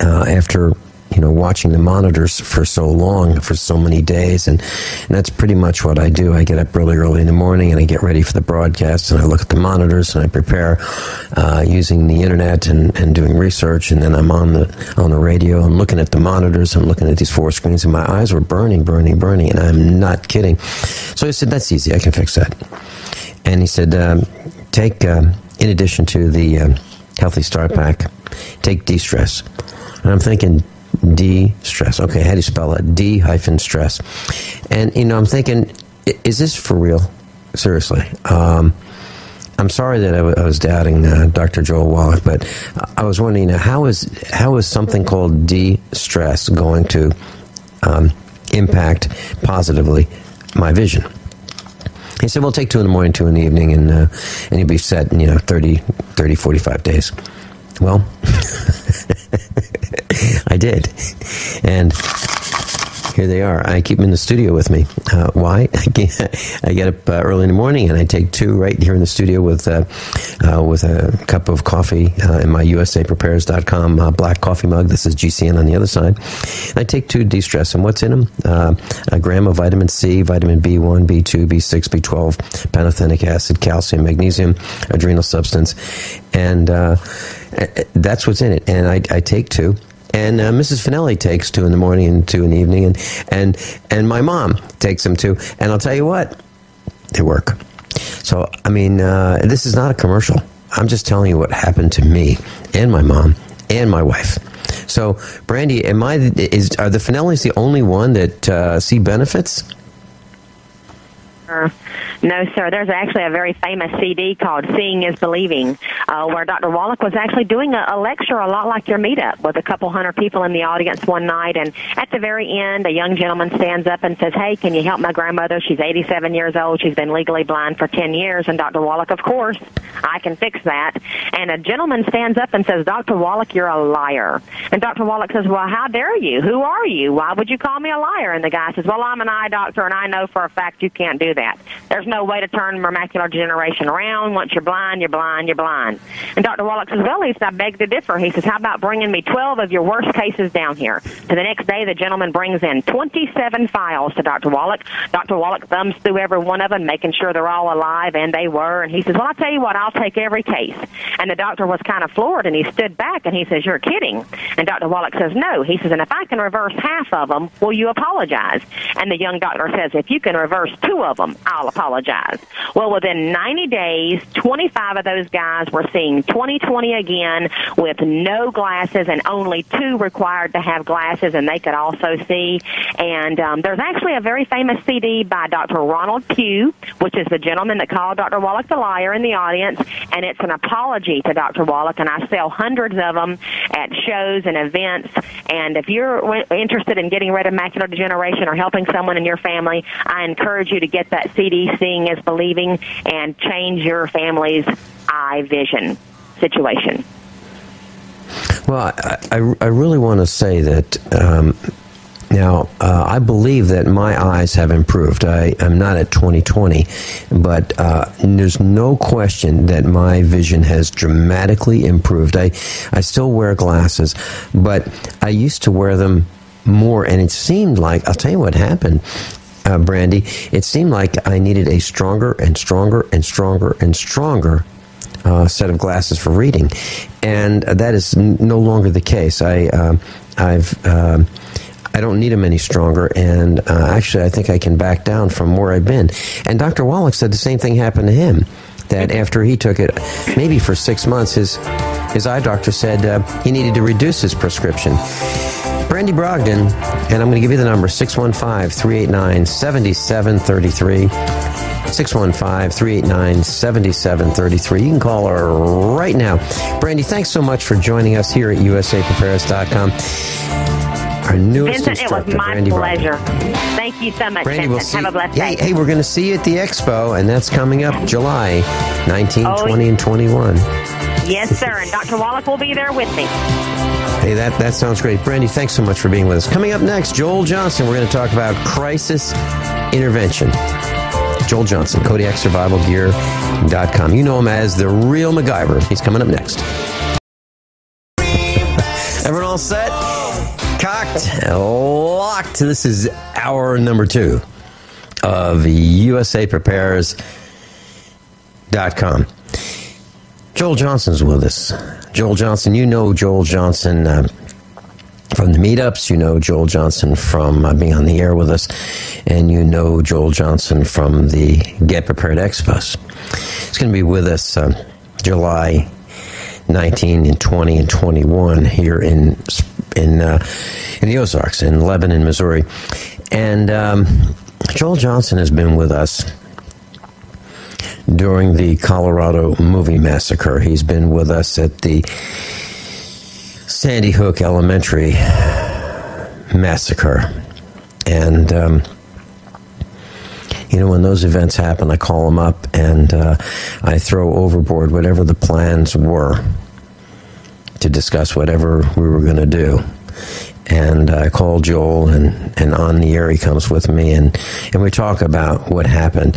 Speaker 3: after watching the monitors for so long, for so many days, and that's pretty much what I do. I get up really early in the morning and I get ready for the broadcast, and I look at the monitors and I prepare using the internet and doing research, and then I'm on the radio. I'm looking at the monitors. I'm looking at these 4 screens, and my eyes were burning, and I'm not kidding. So I said, "That's easy. I can fix that." And he said, "Take in addition to the Healthy Start Pack, take de-stress." And I'm thinking, de-stress. Okay, how do you spell it? D-stress. And, I'm thinking, is this for real? Seriously. I'm sorry that I was doubting Dr. Joel Wallach, but I was wondering, how is something called de-stress going to impact positively my vision? He said, well, take 2 in the morning, 2 in the evening, and you'll be set in, 30, 45 days. Well, I did. And here they are. I keep them in the studio with me. Why? I get up early in the morning and I take 2 right here in the studio with a cup of coffee in my USAPrepares.com black coffee mug. This is GCN on the other side. I take 2 de-stress, and what's in them? A gram of vitamin C, vitamin B1, B2, B6, B12, pantothenic acid, calcium, magnesium, adrenal substance, and that's what's in it. And I take 2. And Mrs. Finelli takes 2 in the morning and 2 in the evening, and my mom takes them too. And I'll tell you what, they work. So, I mean, this is not a commercial. I'm just telling you what happened to me and my mom and my wife. So, Brandy, are the Finellis the only one that see benefits?
Speaker 4: No, sir. There's actually a very famous CD called Seeing is Believing, where Dr. Wallach was actually doing a lecture a lot like your meetup with a couple hundred people in the audience one night. And at the very end, a young gentleman stands up and says, hey, can you help my grandmother? She's 87 years old. She's been legally blind for 10 years. And Dr. Wallach, of course, I can fix that. And a gentleman stands up and says, Dr. Wallach, you're a liar. And Dr. Wallach says, well, how dare you? Who are you? Why would you call me a liar? And the guy says, well, I'm an eye doctor, and I know for a fact you can't do that. There's no way to turn macular degeneration around. Once you're blind, you're blind, you're blind. And Dr. Wallach says, well, he said, I beg to differ. He says, how about bringing me 12 of your worst cases down here? So the next day, the gentleman brings in 27 files to Dr. Wallach. Dr. Wallach thumbs through every one of them, making sure they're all alive, and they were. And he says, well, I'll tell you what, I'll take every case. And the doctor was kind of floored, and he stood back, and he says, you're kidding. And Dr. Wallach says, no. He says, and if I can reverse half of them, will you apologize? And the young doctor says, if you can reverse 2 of them, I'll apologize. Well, within 90 days, 25 of those guys were seeing 20/20 again with no glasses, and only 2 required to have glasses, and they could also see. And there's actually a very famous CD by Dr. Ronald Pugh, which is the gentleman that called Dr. Wallach the liar in the audience, and it's an apology to Dr. Wallach, and I sell hundreds of them at shows and events. And if you're interested in getting rid of macular degeneration or helping someone in your family, I encourage you to get that CD, Seeing is Believing, and change your family's eye vision situation.
Speaker 3: Well, I really want to say that, Now, I believe that my eyes have improved. I'm not at 20/20, but there's no question that my vision has dramatically improved. I still wear glasses, but I used to wear them more, and it seemed like, I'll tell you what happened, Brandy, it seemed like I needed a stronger and stronger and stronger and stronger set of glasses for reading, and that is no longer the case. I don't need them any stronger, and actually I think I can back down from where I've been. And Dr. Wallach said the same thing happened to him, that after he took it, maybe for 6 months, his eye doctor said he needed to reduce his prescription. Brandy Brogdon, and I'm going to give you the number, 615-389-7733. 615-389-7733. You can call her right now. Brandy, thanks so much for joining us here at USAPreparedness.com. Our newest
Speaker 4: Vincent, it was my
Speaker 3: Brandy
Speaker 4: pleasure. Thank you so much,
Speaker 3: Brandy,
Speaker 4: Vincent. Have a blessed day.
Speaker 3: Hey, we're going to see you at the Expo, and that's coming up July 19, 20, and 21.
Speaker 4: Yes, sir. And Dr. Wallach will be there with me.
Speaker 3: Hey, that sounds great. Brandy, thanks so much for being with us. Coming up next, Joel Johnson. We're going to talk about crisis intervention. Joel Johnson, KodiakSurvivalGear.com. You know him as the real MacGyver. He's coming up next. Everyone all set? Cocked, locked. This is hour number 2 of USAPrepares.com. Joel Johnson's with us. Joel Johnson, you know Joel Johnson from the meetups. You know Joel Johnson from being on the air with us. And you know Joel Johnson from the Get Prepared Expos. He's going to be with us July 19 and 20 and 21 here in the Ozarks, in Lebanon, Missouri. And Joel Johnson has been with us during the Colorado movie massacre. He's been with us at the Sandy Hook Elementary massacre. And, when those events happen, I call him up and I throw overboard whatever the plans were to discuss whatever we were going to do. And I call Joel, and on the air he comes with me, and we talk about what happened.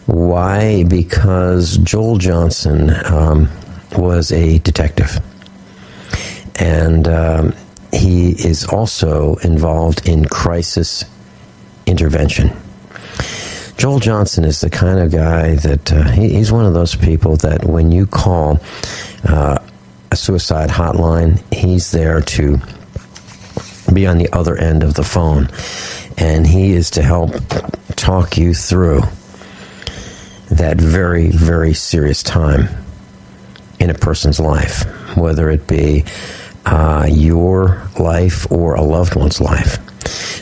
Speaker 3: Why? Because Joel Johnson was a detective. And he is also involved in crisis intervention. Joel Johnson is the kind of guy that he's one of those people that when you call a suicide hotline, he's there to be on the other end of the phone, and he is to help talk you through that very, very serious time in a person's life, whether it be your life or a loved one's life.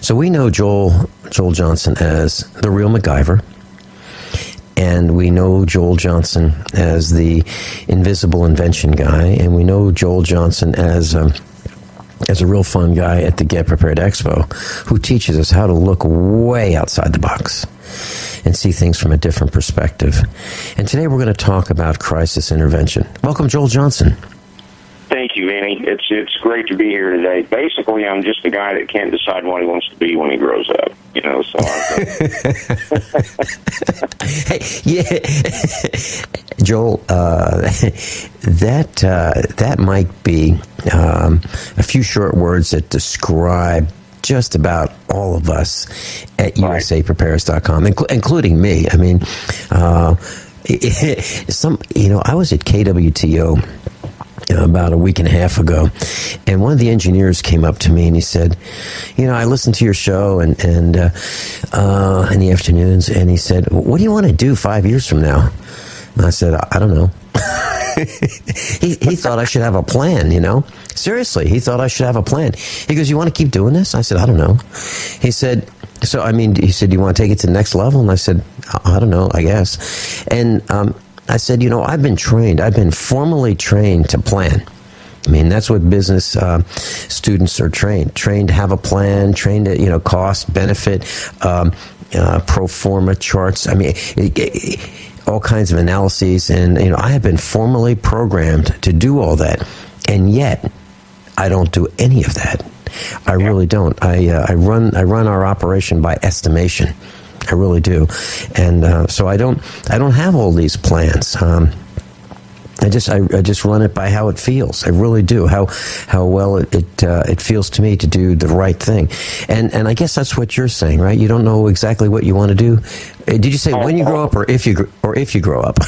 Speaker 3: So we know Joel Johnson as the real MacGyver, and we know Joel Johnson as the invisible invention guy, and we know Joel Johnson as a real fun guy at the Get Prepared Expo who teaches us how to look way outside the box and see things from a different perspective. And today we're going to talk about crisis intervention. Welcome, Joel Johnson.
Speaker 6: Thank you, Vinny. It's great to be here today. Basically, I'm just a guy that can't decide what he wants to be when he grows up. So
Speaker 3: Hey, yeah, Joel, that might be a few short words that describe just about all of us at USAPrepares.com, including me. I mean, I was at KWTO about a week and a half ago, and one of the engineers came up to me and he said, I listened to your show and in the afternoons, and he said, what do you want to do 5 years from now? And I said, I don't know. He thought I should have a plan, Seriously, he thought I should have a plan. He goes, you want to keep doing this? I said, I don't know. He said, do you want to take it to the next level? And I said, I don't know, I guess. And I said, I've been formally trained to plan. I mean, that's what business students are trained to have a plan, trained to, cost, benefit, pro forma charts. I mean, all kinds of analyses. And, I have been formally programmed to do all that. And yet, I don't do any of that. I really don't. I run our operation by estimation. I really do, and so I don't have all these plans. I just run it by how it feels. I really do. How well it feels to me to do the right thing, and I guess that's what you're saying, right? You don't know exactly what you want to do. Did you say when you grow up, or if you grow up?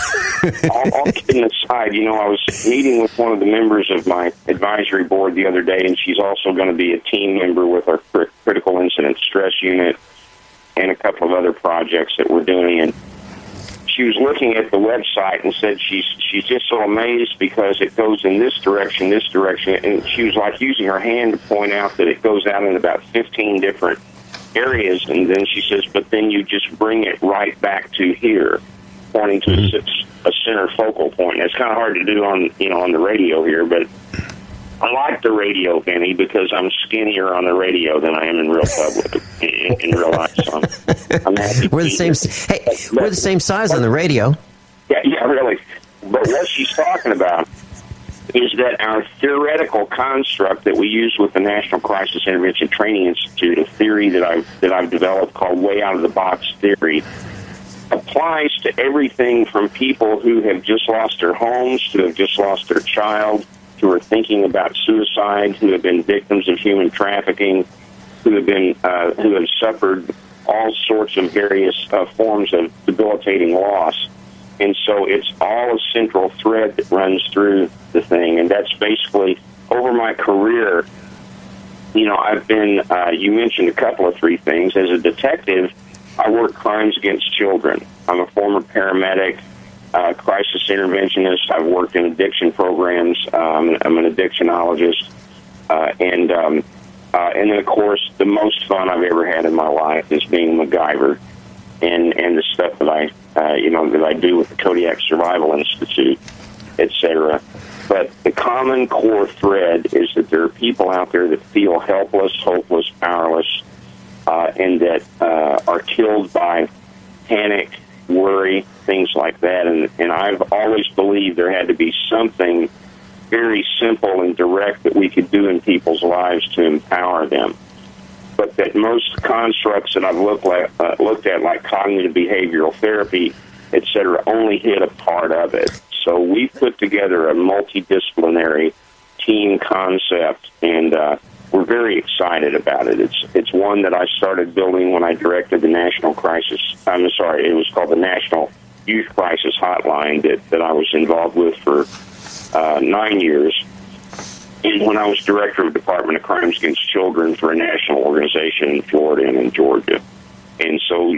Speaker 6: all kidding aside, I was meeting with one of the members of my advisory board the other day, and she's also going to be a team member with our critical incident stress unit and a couple of other projects that we're doing. And she was looking at the website and said she's just so amazed because it goes in this direction, and she was like using her hand to point out that it goes out in about 15 different areas, and then she says, but then you just bring it right back to here, pointing to a center focal point. And it's kind of hard to do on the radio here, but I like the radio, Benny, because I'm skinnier on the radio than I am in real public, in real life. So I'm happy.
Speaker 3: We're the same. We're the same size on the radio.
Speaker 6: Yeah, really. But what she's talking about is that our theoretical construct that we use with the National Crisis Intervention Training Institute, a theory that I've developed called way out of the box theory, applies to everything from people who have just lost their homes, who have just lost their child, who are thinking about suicide, who have been victims of human trafficking, who have suffered all sorts of various forms of debilitating loss. And so it's all a central thread that runs through the thing. And that's basically, over my career, I've been, you mentioned a couple of three things. As a detective, I work crimes against children. I'm a former paramedic, crisis interventionist. I've worked in addiction programs. I'm an addictionologist. And then, of course, the most fun I've ever had in my life is being MacGyver and the stuff that I do with the Kodiak Survival Institute, etc. But the common core thread is that there are people out there that feel helpless, hopeless, powerless, and that are killed by panic, worry, things like that. And I've always believed there had to be something very simple and direct that we could do in people's lives to empower them. But that most constructs that I've looked at, like cognitive behavioral therapy, et cetera, only hit a part of it. So we've put together a multidisciplinary team concept, and we're very excited about it. It's one that I started building when I directed the National Crisis. It was called the National Youth Crisis Hotline that I was involved with for 9 years. And when I was director of the Department of Crimes Against Children for a national organization in Florida and in Georgia. And so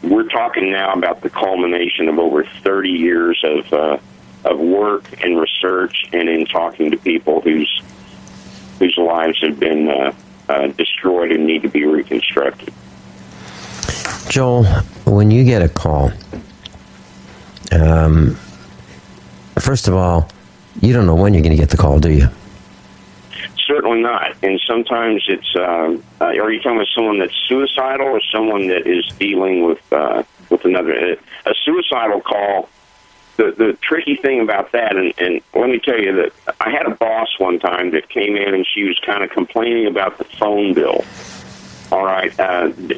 Speaker 6: we're talking now about the culmination of over 30 years of work and research, and in talking to people whose lives have been destroyed and need to be reconstructed.
Speaker 3: Joel, when you get a call, first of all, you don't know when you're going to get the call, do you?
Speaker 6: Certainly not. And sometimes it's, are you talking about someone that's suicidal or someone that is dealing with another? A suicidal call, the tricky thing about that, and let me tell you that I had a boss one time that came in and she was kind of complaining about the phone bill, all right,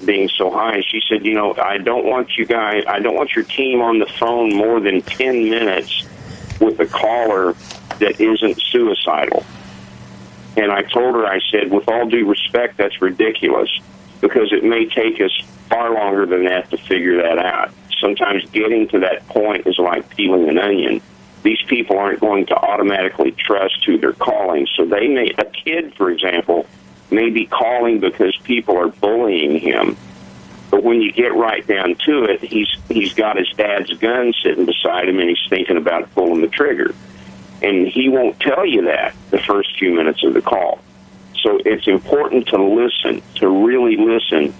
Speaker 6: being so high. And she said, I don't want your team on the phone more than 10 minutes with a caller that isn't suicidal. And I told her, I said, with all due respect, that's ridiculous, because it may take us far longer than that to figure that out. Sometimes getting to that point is like peeling an onion. These people aren't going to automatically trust who they're calling. So a kid, for example, may be calling because people are bullying him. But when you get right down to it, he's got his dad's gun sitting beside him and he's thinking about pulling the trigger. And he won't tell you that the first few minutes of the call. So it's important to listen, to really listen.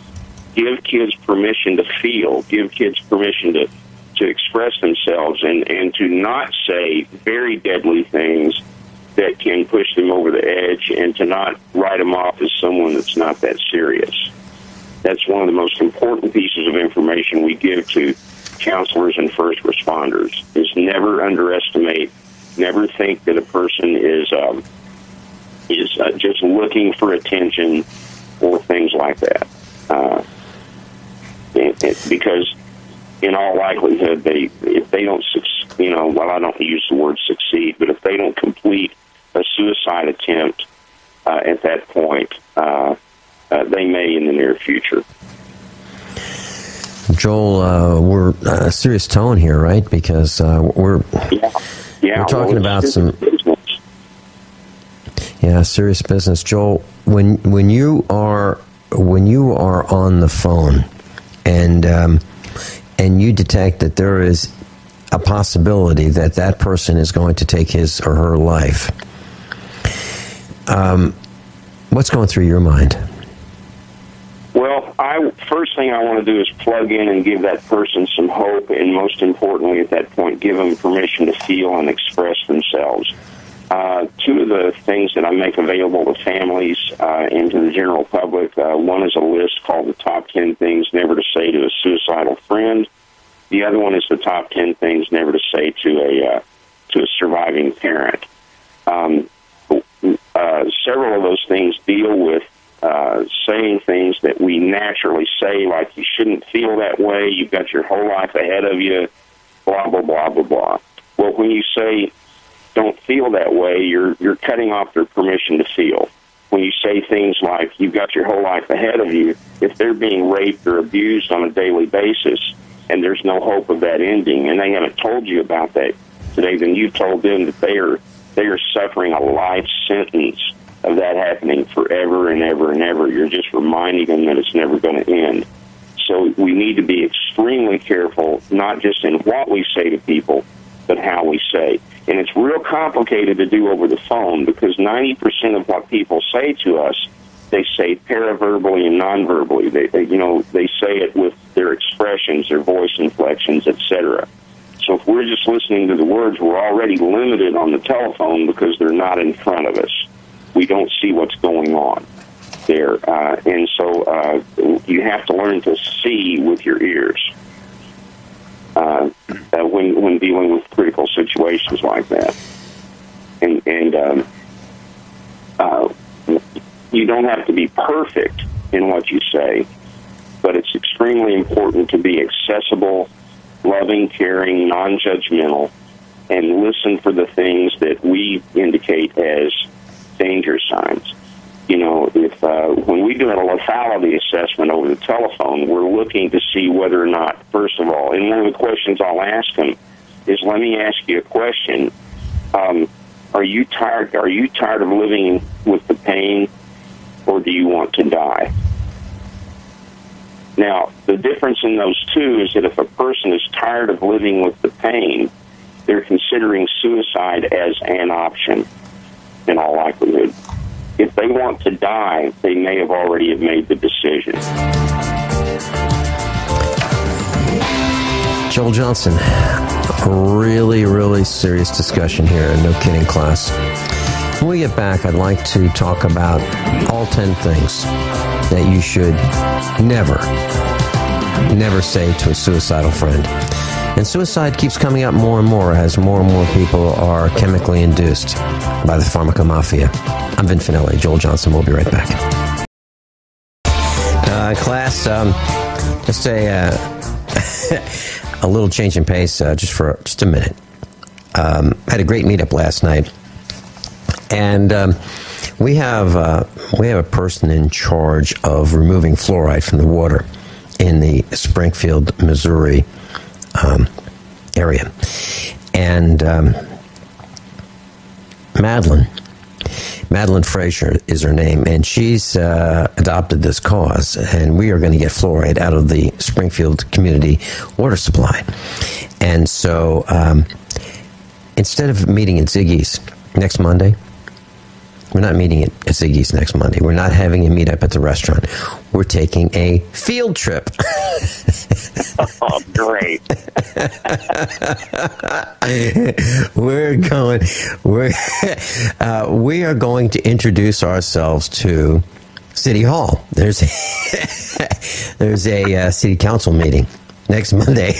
Speaker 6: Give kids permission to feel. Give kids permission to express themselves and to not say very deadly things that can push them over the edge, and to not write them off as someone that's not that serious. That's one of the most important pieces of information we give to counselors and first responders, is never underestimate. Never think that a person is just looking for attention or things like that. Because in all likelihood, if they don't succeed, well, I don't use the word succeed, but if they don't complete a suicide attempt at that point, they may in the near future.
Speaker 3: Joel, we're a serious tone here, right? Because we're talking about some serious business. Joel, when you are on the phone and you detect that there is a possibility that person is going to take his or her life, what's going through your mind?
Speaker 6: Well, first thing I want to do is plug in and give that person some hope, and most importantly at that point, give them permission to feel and express themselves. Two of the things that I make available to families and to the general public, one is a list called the top 10 things never to say to a suicidal friend. The other one is the top 10 things never to say to a surviving parent. Several of those things deal with saying things that we naturally say, like you shouldn't feel that way, you've got your whole life ahead of you, blah, blah, blah, blah, blah. Well, when you say don't feel that way, you're cutting off their permission to feel. When you say things like you've got your whole life ahead of you, if they're being raped or abused on a daily basis and there's no hope of that ending, and they haven't told you about that today, then you've told them that they are suffering a life sentence of that happening forever and ever and ever. You're just reminding them that it's never going to end. So we need to be extremely careful, not just in what we say to people, but how we say. And it's real complicated to do over the phone because 90% of what people say to us, they say paraverbally and nonverbally. They say it with their expressions, their voice inflections, etc. So if we're just listening to the words, we're already limited on the telephone because they're not in front of us. We don't see what's going on there. And so you have to learn to see with your ears when dealing with critical situations like that. And you don't have to be perfect in what you say, but it's extremely important to be accessible, loving, caring, non-judgmental, and listen for the things that we indicate as danger signs. If when we do a lethality assessment over the telephone, we're looking to see whether or not, first of all, and one of the questions I'll ask them is, let me ask you a question. Are you tired of living with the pain, or do you want to die? Now, the difference in those two is that if a person is tired of living with the pain, they're considering suicide as an option, in all likelihood. If they want to die, they may have already made the decision.
Speaker 3: Joel Johnson, a really, really serious discussion here. No kidding, class. When we get back, I'd like to talk about all 10 things that you should never say to a suicidal friend. And suicide keeps coming up more and more as more and more people are chemically induced by the pharmacomafia. I'm Vincent Finelli. Joel Johnson. We'll be right back. Class, just a little change in pace just a minute. Had a great meetup last night. And we have a person in charge of removing fluoride from the water in the Springfield, Missouri area. And Madeline Frazier is her name, and she's adopted this cause, and we are going to get fluoride out of the Springfield community water supply. And so instead of meeting at Ziggy's next Monday, we're not meeting at Ziggy's next Monday. We're not having a meetup at the restaurant. We're taking a field trip.
Speaker 6: Oh, great.
Speaker 3: We are going to introduce ourselves to City Hall. There's a city council meeting next Monday.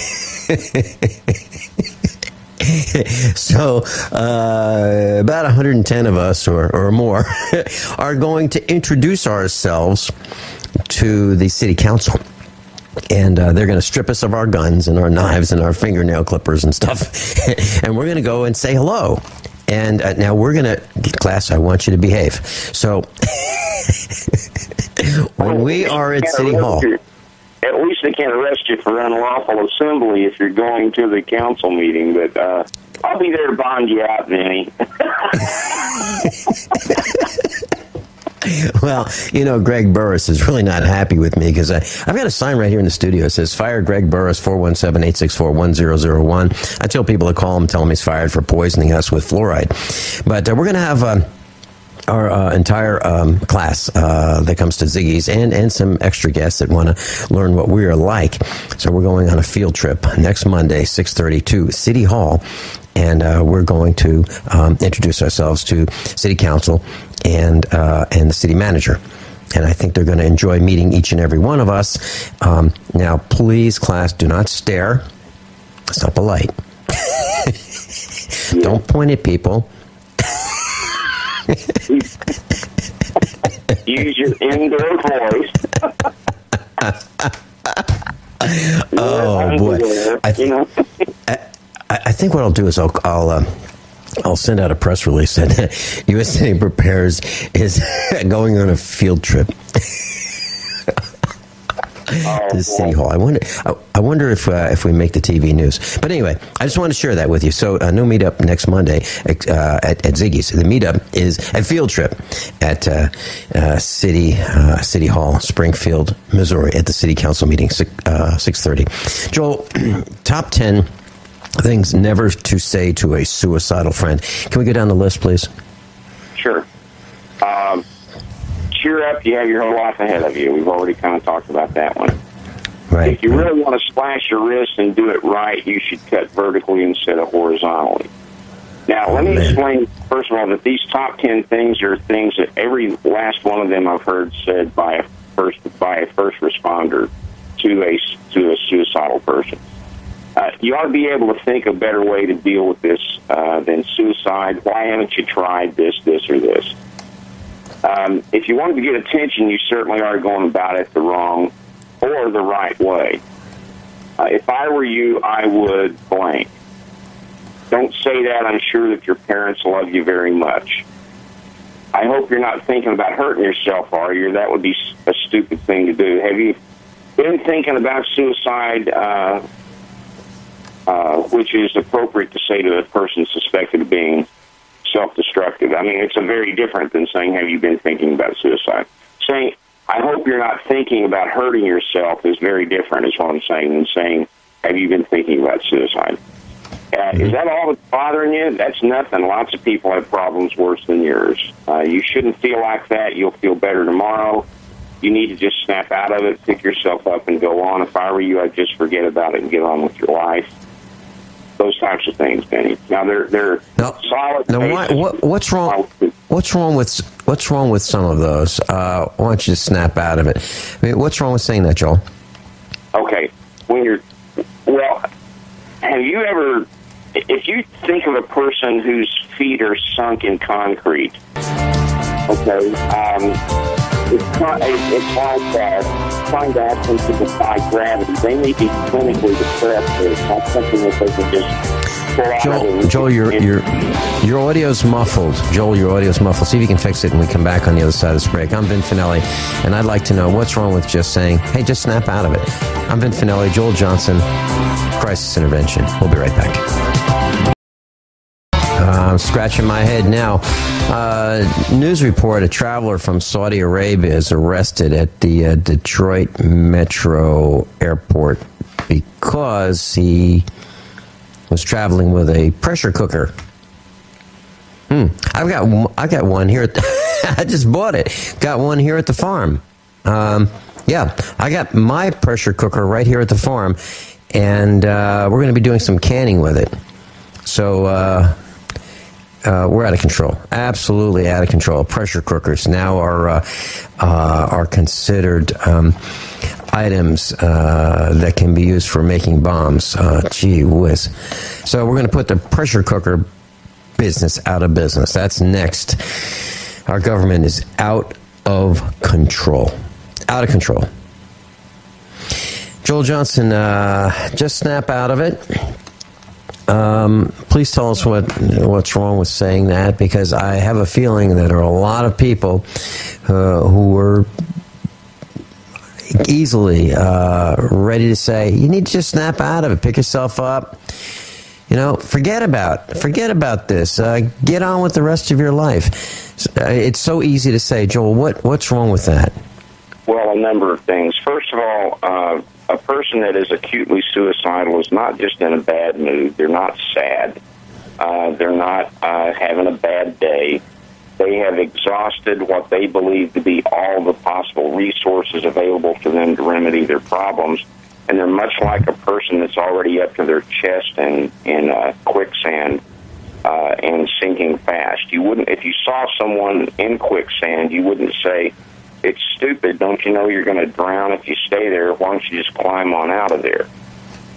Speaker 3: So about 110 of us or more are going to introduce ourselves to the city council. And they're going to strip us of our guns and our knives and our fingernail clippers and stuff. And we're going to go and say hello. And now we're going to, class, I want you to behave. So when we are at City Hall.
Speaker 6: At least they can't arrest you for unlawful assembly if you're going to the council meeting. But I'll be there to bond you out, Vinny.
Speaker 3: Well, Greg Burris is really not happy with me because I've got a sign right here in the studio. It says, fire Greg Burris, 417-864-1001. I tell people to call him, tell him he's fired for poisoning us with fluoride. But we're going to have our entire class that comes to Ziggy's and some extra guests that want to learn what we are like. So we're going on a field trip next Monday, 6:30 to City Hall. And we're going to introduce ourselves to City Council and the City Manager. And I think they're going to enjoy meeting each and every one of us. Now, please, class, do not stare. It's not polite. Don't point at people.
Speaker 6: Use your indoor voice.
Speaker 3: Oh, boy. I think what I'll do is I'll send out a press release that USA Prepares is going on a field trip to City Hall. I wonder if we make the TV news. But anyway, I just want to share that with you. So no meetup next Monday at Ziggy's. The meetup is a field trip at City Hall, Springfield, Missouri, at the City Council meeting, 6:30. Joel, top 10 things never to say to a suicidal friend. Can we go down the list, please?
Speaker 6: Sure. Cheer up, you have your whole life ahead of you. We've already kind of talked about that one.
Speaker 3: Right.
Speaker 6: If you really want to slash your wrist and do it right, you should cut vertically instead of horizontally. Now, let me explain, first of all, that these top 10 things are things that every last one of them I've heard said by a first responder to a suicidal person. You ought to be able to think a better way to deal with this than suicide. Why haven't you tried this, or this? If you wanted to get attention, you certainly are going about it the wrong or the right way. If I were you, I would blank. Don't say that. I'm sure that your parents love you very much. I hope you're not thinking about hurting yourself, are you? That would be a stupid thing to do. Have you been thinking about suicide, which is appropriate to say to a person suspected of being self-destructive? I mean, it's a very different than saying, have you been thinking about suicide? Saying, I hope you're not thinking about hurting yourself is very different, is what I'm saying, than saying, have you been thinking about suicide? Is that all that's bothering you? That's nothing. Lots of people have problems worse than yours. You shouldn't feel like that. You'll feel better tomorrow. You need to just snap out of it, pick yourself up, and go on. If I were you, I'd just forget about it and get on with your life. Those types of things, Benny. Now they're solid.
Speaker 3: Now, what's wrong? What's wrong with some of those? Why don't you just snap out of it? I mean, what's wrong with saying that, Joel?
Speaker 6: Okay, have you ever? If you think of a person whose feet are sunk in concrete, okay, it's like trying to ask them to defy gravity. They may be clinically depressed. It's not something that they can just pull out.
Speaker 3: Joel, your audio's muffled. Joel, your audio's muffled. See if you can fix it when we come back on the other side of this break. I'm Vin Finelli, and I'd like to know what's wrong with just saying, hey, just snap out of it. I'm Vin Finelli, Joel Johnson, Crisis Intervention. We'll be right back. I'm scratching my head now. News report, a traveler from Saudi Arabia is arrested at the Detroit Metro Airport because he was traveling with a pressure cooker. I got one here. I just bought it. Got one here at the farm. Yeah, I got my pressure cooker right here at the farm, and we're going to be doing some canning with it. So we're out of control. Absolutely out of control. Pressure cookers now are considered. items that can be used for making bombs. Gee whiz. So we're going to put the pressure cooker business out of business. That's next. Our government is out of control. Out of control. Joel Johnson, just snap out of it. Please tell us what's wrong with saying that, because I have a feeling that there are a lot of people who were easily ready to say, you need to just snap out of it, pick yourself up, forget about this, get on with the rest of your life. It's so easy to say. Joel, what's wrong with that?
Speaker 6: Well, a number of things. First of all, a person that is acutely suicidal is not just in a bad mood. They're not sad. They're not having a bad day. They have exhausted what they believe to be all the possible resources available for them to remedy their problems, and they're much like a person that's already up to their chest in quicksand and sinking fast. You wouldn't, if you saw someone in quicksand, you wouldn't say, "It's stupid. Don't you know you're going to drown if you stay there? Why don't you just climb on out of there?"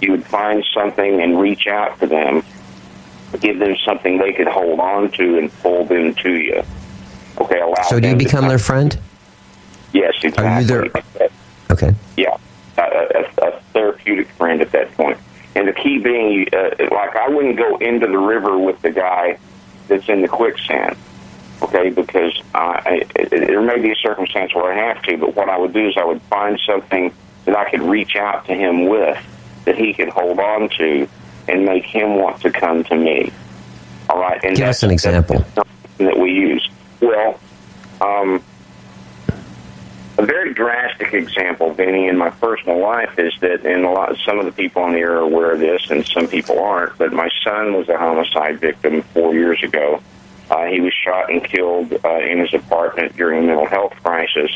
Speaker 6: You would find something and reach out to them, give them something they could hold on to and pull them to you. Okay,
Speaker 3: so do you become their friend?
Speaker 6: Yes, exactly.
Speaker 3: Are you their... Okay.
Speaker 6: Yeah, a therapeutic friend at that point. And the key being, like, I wouldn't go into the river with the guy that's in the quicksand, okay, because there may be a circumstance where I have to, but what I would do is I would find something that I could reach out to him with, that he could hold on to, and make him want to come to me. All right? And
Speaker 3: give us an example.
Speaker 6: That we use. Well, a very drastic example, Vinny, in my personal life is that, and some of the people on the air are aware of this, and some people aren't, but my son was a homicide victim 4 years ago. He was shot and killed in his apartment during a mental health crisis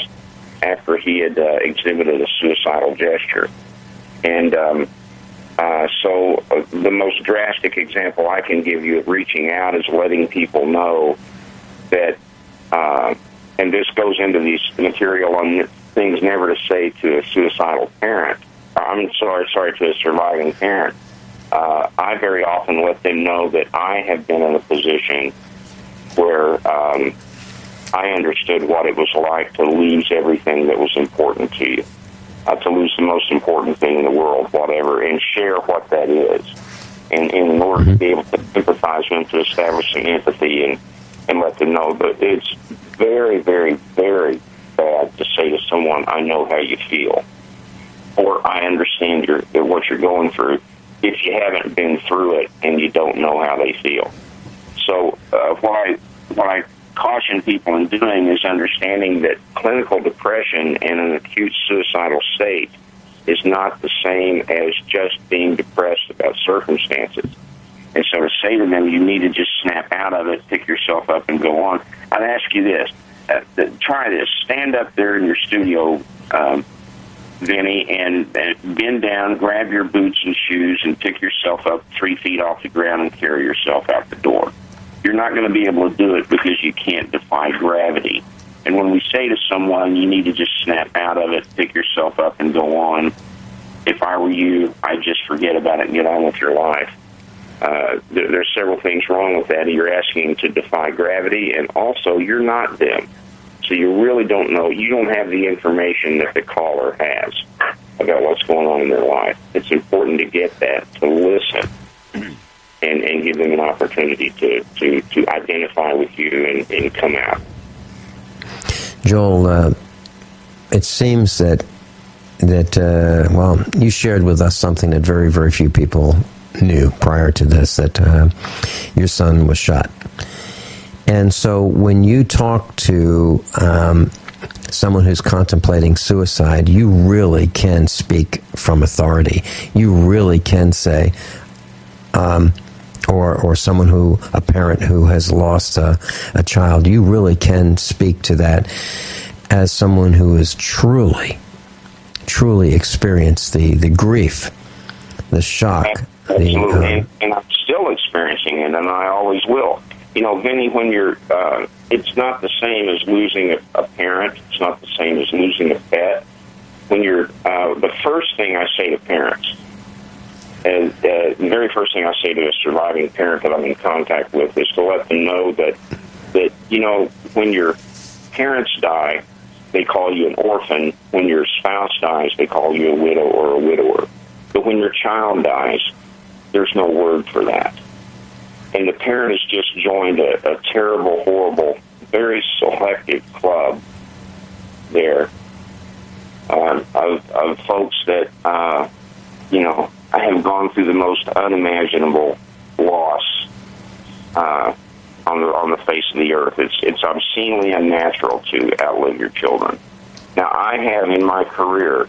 Speaker 6: after he had exhibited a suicidal gesture. And so the most drastic example I can give you of reaching out is letting people know that, and this goes into these material on things never to say to a suicidal parent. To a surviving parent. I very often let them know that I have been in a position where I understood what it was like to lose everything that was important to you, to lose the most important thing in the world, whatever, and share what that is. And in order to be able to sympathize with them, to establish some empathy and let them know that it's very, very, very bad to say to someone, "I know how you feel," or "I understand what you're going through," if you haven't been through it and you don't know how they feel. So what I caution people in doing is understanding that clinical depression and an acute suicidal state is not the same as just being depressed about circumstances. And so to say to them, you need to just snap out of it, pick yourself up, and go on. I'd ask you this. Try this. Stand up there in your studio, Vinny, and bend down, grab your boots and shoes, and pick yourself up 3 feet off the ground and carry yourself out the door. You're not going to be able to do it because you can't defy gravity. And when we say to someone, you need to just snap out of it, pick yourself up, and go on, if I were you, I'd just forget about it and get on with your life. There's several things wrong with that. You're asking to defy gravity, and also you're not them. So you really don't know. You don't have the information that the caller has about what's going on in their life. It's important to get that, to listen, and give them an opportunity to identify with you and come out.
Speaker 3: Joel, it seems that you shared with us something that very, very few people knew prior to this, that your son was shot. And so when you talk to someone who's contemplating suicide, you really can speak from authority. You really can say, or someone a parent who has lost a child, you really can speak to that as someone who has truly experienced the grief, the shock.
Speaker 6: Absolutely, and I'm still experiencing it, and I always will. You know, Vinny, when you're, it's not the same as losing a parent. It's not the same as losing a pet. the first thing I say to parents, and the very first thing I say to a surviving parent that I'm in contact with is to let them know that when your parents die, they call you an orphan. When your spouse dies, they call you a widow or a widower. But when your child dies, there's no word for that. And the parent has just joined a terrible, horrible, very selective club there of folks that, have gone through the most unimaginable loss on the face of the earth. It's obscenely unnatural to outlive your children. Now, I have in my career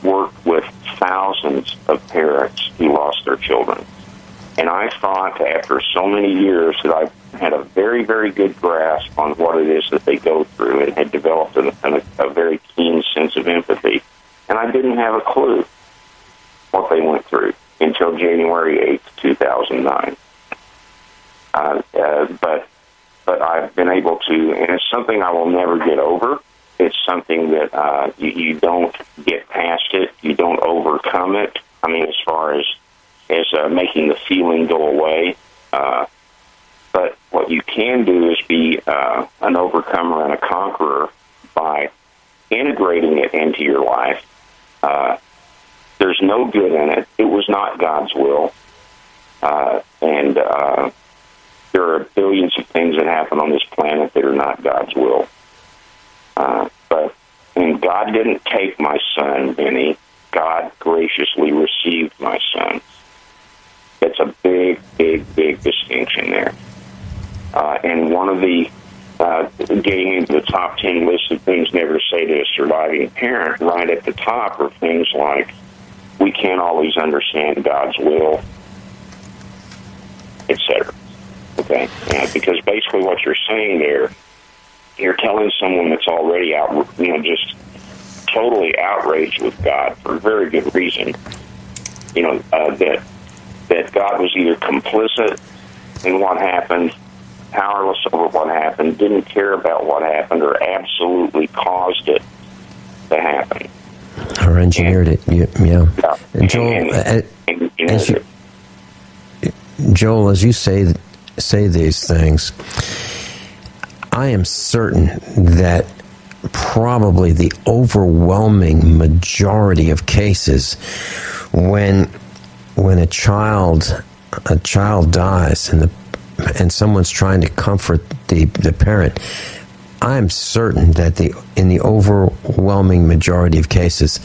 Speaker 6: worked with thousands of parents who lost their children. And I thought after so many years that I had a very, very good grasp on what it is that they go through and had developed a very keen sense of empathy. And I didn't have a clue what they went through until January 8th, 2009. But I've been able to, and it's something I will never get over. It's something that you don't get past it. You don't overcome it. I mean, as far as making the feeling go away. But what you can do is be an overcomer and a conqueror by integrating it into your life. There's no good in it. It was not God's will. And there are billions of things that happen on this planet that are not God's will. And God didn't take my son, Benny. God graciously received my son. It's a big, big, big distinction there. And one of the, getting into the top 10 list of things never say to a surviving parent, right at the top are things like, we can't always understand God's will, etc. Okay? Because basically what you're saying there, you're telling someone that's already just totally outraged with God for a very good reason, that God was either complicit in what happened, powerless over what happened, didn't care about what happened, or absolutely caused it to happen.
Speaker 3: Or engineered it, yeah. Joel, as you say these things, I am certain that probably the overwhelming majority of cases when a child dies and someone's trying to comfort the parent, I'm certain that in the overwhelming majority of cases,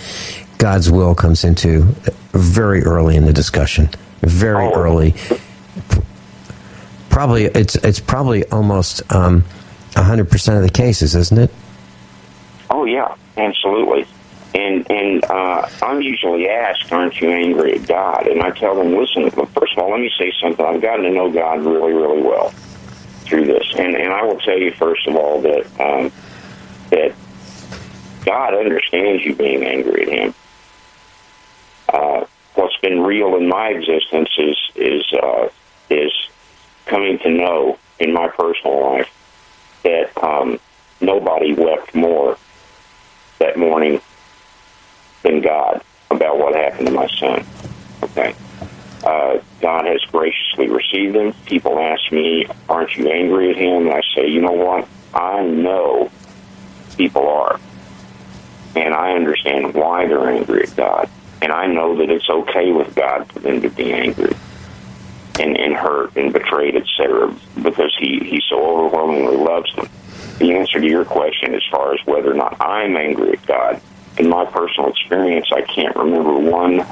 Speaker 3: God's will comes into very early in the discussion. Very early. Probably it's probably almost 100% of the cases, isn't it?
Speaker 6: Oh yeah, absolutely. And I'm usually asked, aren't you angry at God? And I tell them, listen, first of all, let me say something. I've gotten to know God really, really well through this. And I will tell you, first of all, that God understands you being angry at Him. What's been real in my existence is coming to know in my personal life that nobody wept more that morning than God about what happened to my son. Okay. God has graciously received him. People ask me, aren't you angry at him? And I say, you know what? I know people are. And I understand why they're angry at God. And I know that it's okay with God for them to be angry and hurt and betrayed, etc., because he so overwhelmingly loves them. The answer to your question as far as whether or not I'm angry at God, in my personal experience, I can't remember one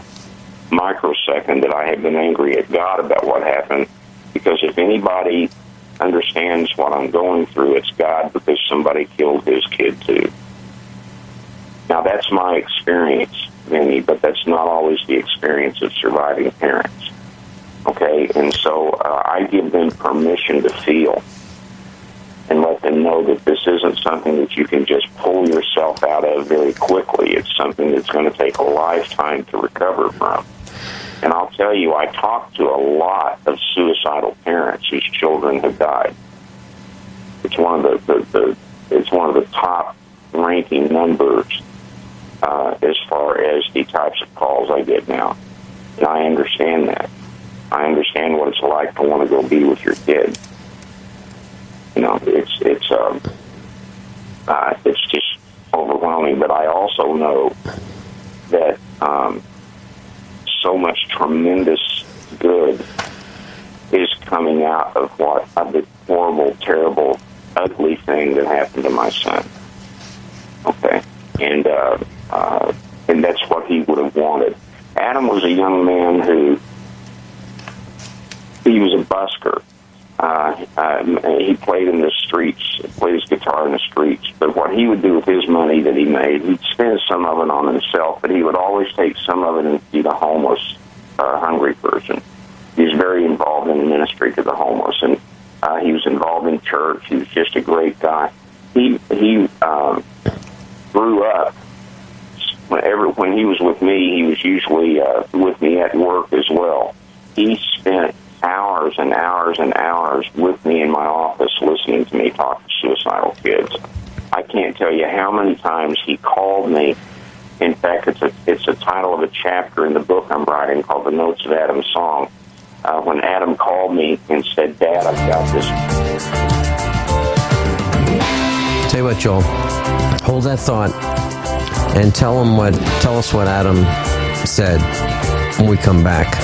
Speaker 6: microsecond that I have been angry at God about what happened, because if anybody understands what I'm going through, it's God, because somebody killed his kid too. Now, that's my experience, Vinny, but that's not always the experience of surviving parents. Okay? And so I give them permission to feel and let them know that this isn't something that you can just pull yourself out of very quickly. It's something that's going to take a lifetime to recover from. And I'll tell you, I talk to a lot of suicidal parents whose children have died. It's one of the top ranking numbers as far as the types of calls I get now. And I understand that. I understand what it's like to want to go be with your kid. You know, it's just overwhelming. But I also know that so much tremendous good is coming out of what the horrible, terrible, ugly thing that happened to my son. Okay, and that's what he would have wanted. Adam was a young man who he was a busker. He played in the streets, played his guitar in the streets. But what he would do with his money that he made, he'd spend some of it on himself, but he would always take some of it and feed a homeless or a hungry person. He was very involved in the ministry to the homeless, and he was involved in church. He was just a great guy. He grew up. When he was with me, he was usually with me at work as well. He spent hours and hours and hours with me in my office listening to me talk to suicidal kids. I can't tell you how many times he called me. In fact, it's a title of a chapter in the book I'm writing called The Notes of Adam's Song. When Adam called me and said, "Dad, I've got this."
Speaker 3: Tell you what, Joel, hold that thought and tell us what Adam said when we come back.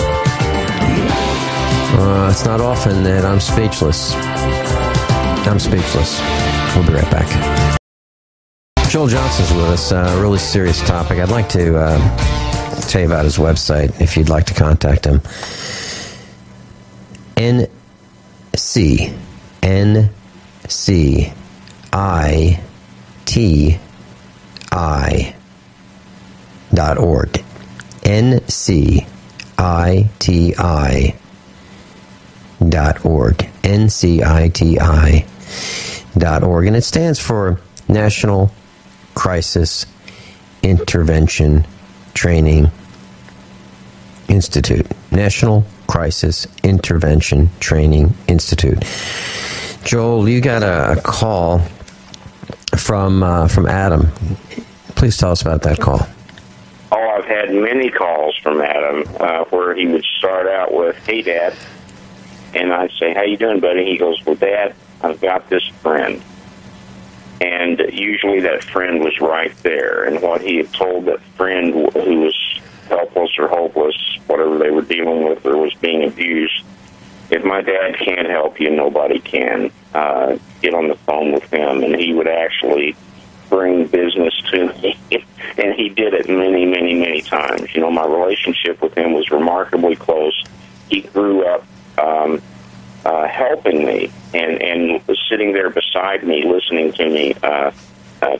Speaker 3: It's not often that I'm speechless. We'll be right back. Joel Johnson's with us. A really serious topic. I'd like to tell you about his website if you'd like to contact him. NCITI.org. NCITI.org. And it stands for National Crisis Intervention Training Institute. National Crisis Intervention Training Institute. Joel, you got a call from Adam. Please tell us about that call.
Speaker 6: Oh, I've had many calls from Adam where he would start out with, "Hey, Dad," and I'd say, "How you doing, buddy?" He goes, "Well, Dad, I've got this friend." And usually that friend was right there, and what he had told that friend who was helpless or hopeless, whatever they were dealing with, or was being abused, "If my dad can't help you, nobody can. Get on the phone with him." And he would actually bring business to me, and he did it many, many, many times. You know, my relationship with him was remarkably close. He grew up helping me and was sitting there beside me, listening to me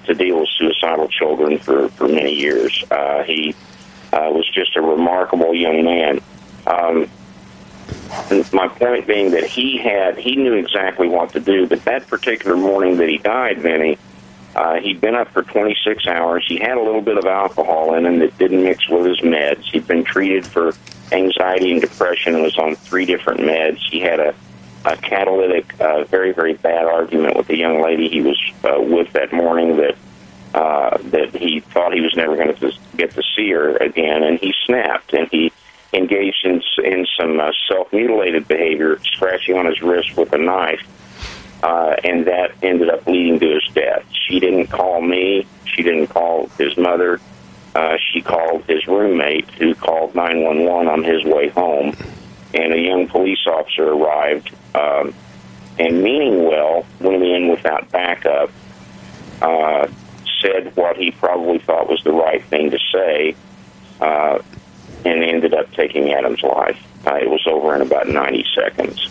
Speaker 6: to deal with suicidal children for many years. He was just a remarkable young man. My point being that he knew exactly what to do, but that particular morning that he died, Vinny, he'd been up for 26 hours. He had a little bit of alcohol in him that didn't mix with his meds. He'd been treated for anxiety and depression and was on 3 different meds. He had a catalytic, very, very bad argument with the young lady he was with that morning that he thought he was never going to get to see her again, and he snapped, and he engaged in some self-mutilated behavior, scratching on his wrist with a knife, and that ended up leading to his death. She didn't call me. She didn't call his mother. She called his roommate, who called 911 on his way home, and a young police officer arrived, and meaning well, went in without backup, said what he probably thought was the right thing to say, and ended up taking Adam's life. It was over in about 90 seconds.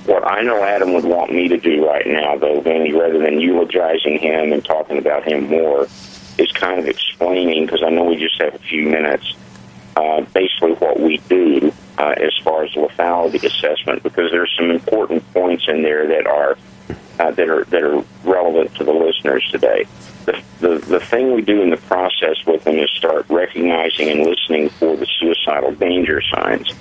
Speaker 6: What I know Adam would want me to do right now, though, Vinny, rather than eulogizing him and talking about him more, is kind of explaining, because I know we just have a few minutes, basically what we do as far as lethality assessment, because there's some important points in there that are relevant to the listeners today. The thing we do in the process with them is start recognizing and listening for the suicidal danger signs,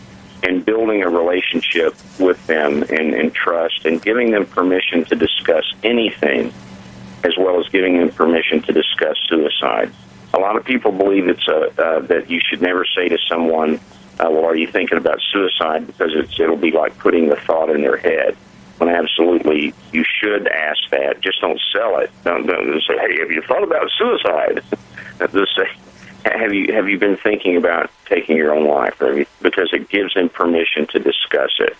Speaker 6: and building a relationship with them and trust, and giving them permission to discuss anything as well as giving them permission to discuss suicide. A lot of people believe that you should never say to someone, well, are you thinking about suicide? Because it'll be like putting the thought in their head. When absolutely you should ask that. Just don't sell it. Don't say, hey, have you thought about suicide? Just say, have you been thinking about taking your own life? Because it gives them permission to discuss it.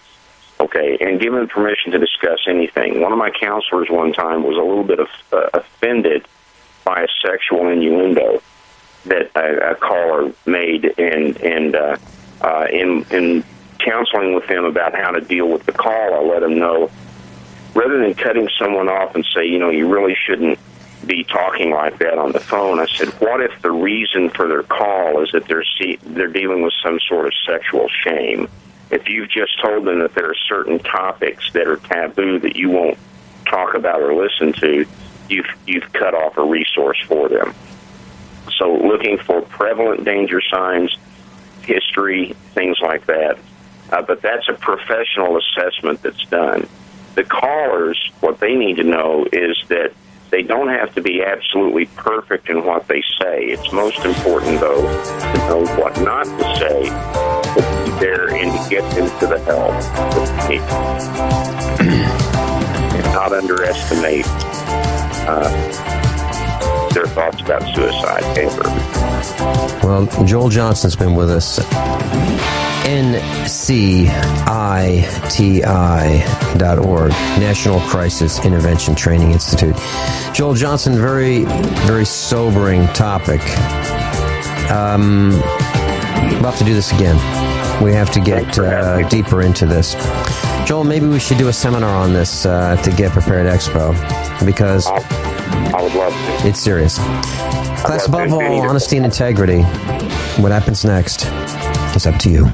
Speaker 6: Okay, and give them permission to discuss anything. One of my counselors one time was a little bit offended by a sexual innuendo that a caller made, and in counseling with them about how to deal with the call, I let them know, rather than cutting someone off and say, you really shouldn't be talking like that on the phone, I said, what if the reason for their call is that they're dealing with some sort of sexual shame? If you've just told them that there are certain topics that are taboo that you won't talk about or listen to, you've cut off a resource for them. So looking for prevalent danger signs, history, things like that. But that's a professional assessment that's done. The callers, what they need to know is that they don't have to be absolutely perfect in what they say. It's most important, though, to know what not to say, to be there and to get them to the help that they need. And not underestimate their thoughts about suicide ever.
Speaker 3: Well, Joel Johnson's been with us. NCITI.org, National Crisis Intervention Training Institute. Joel Johnson, very, very sobering topic. We'll have to do this again. We have to get deeper into this. Joel, maybe we should do a seminar on this at the Get Prepared Expo, because
Speaker 6: I would love to.
Speaker 3: It's serious. Class, above all, honesty and integrity. What happens next is up to you.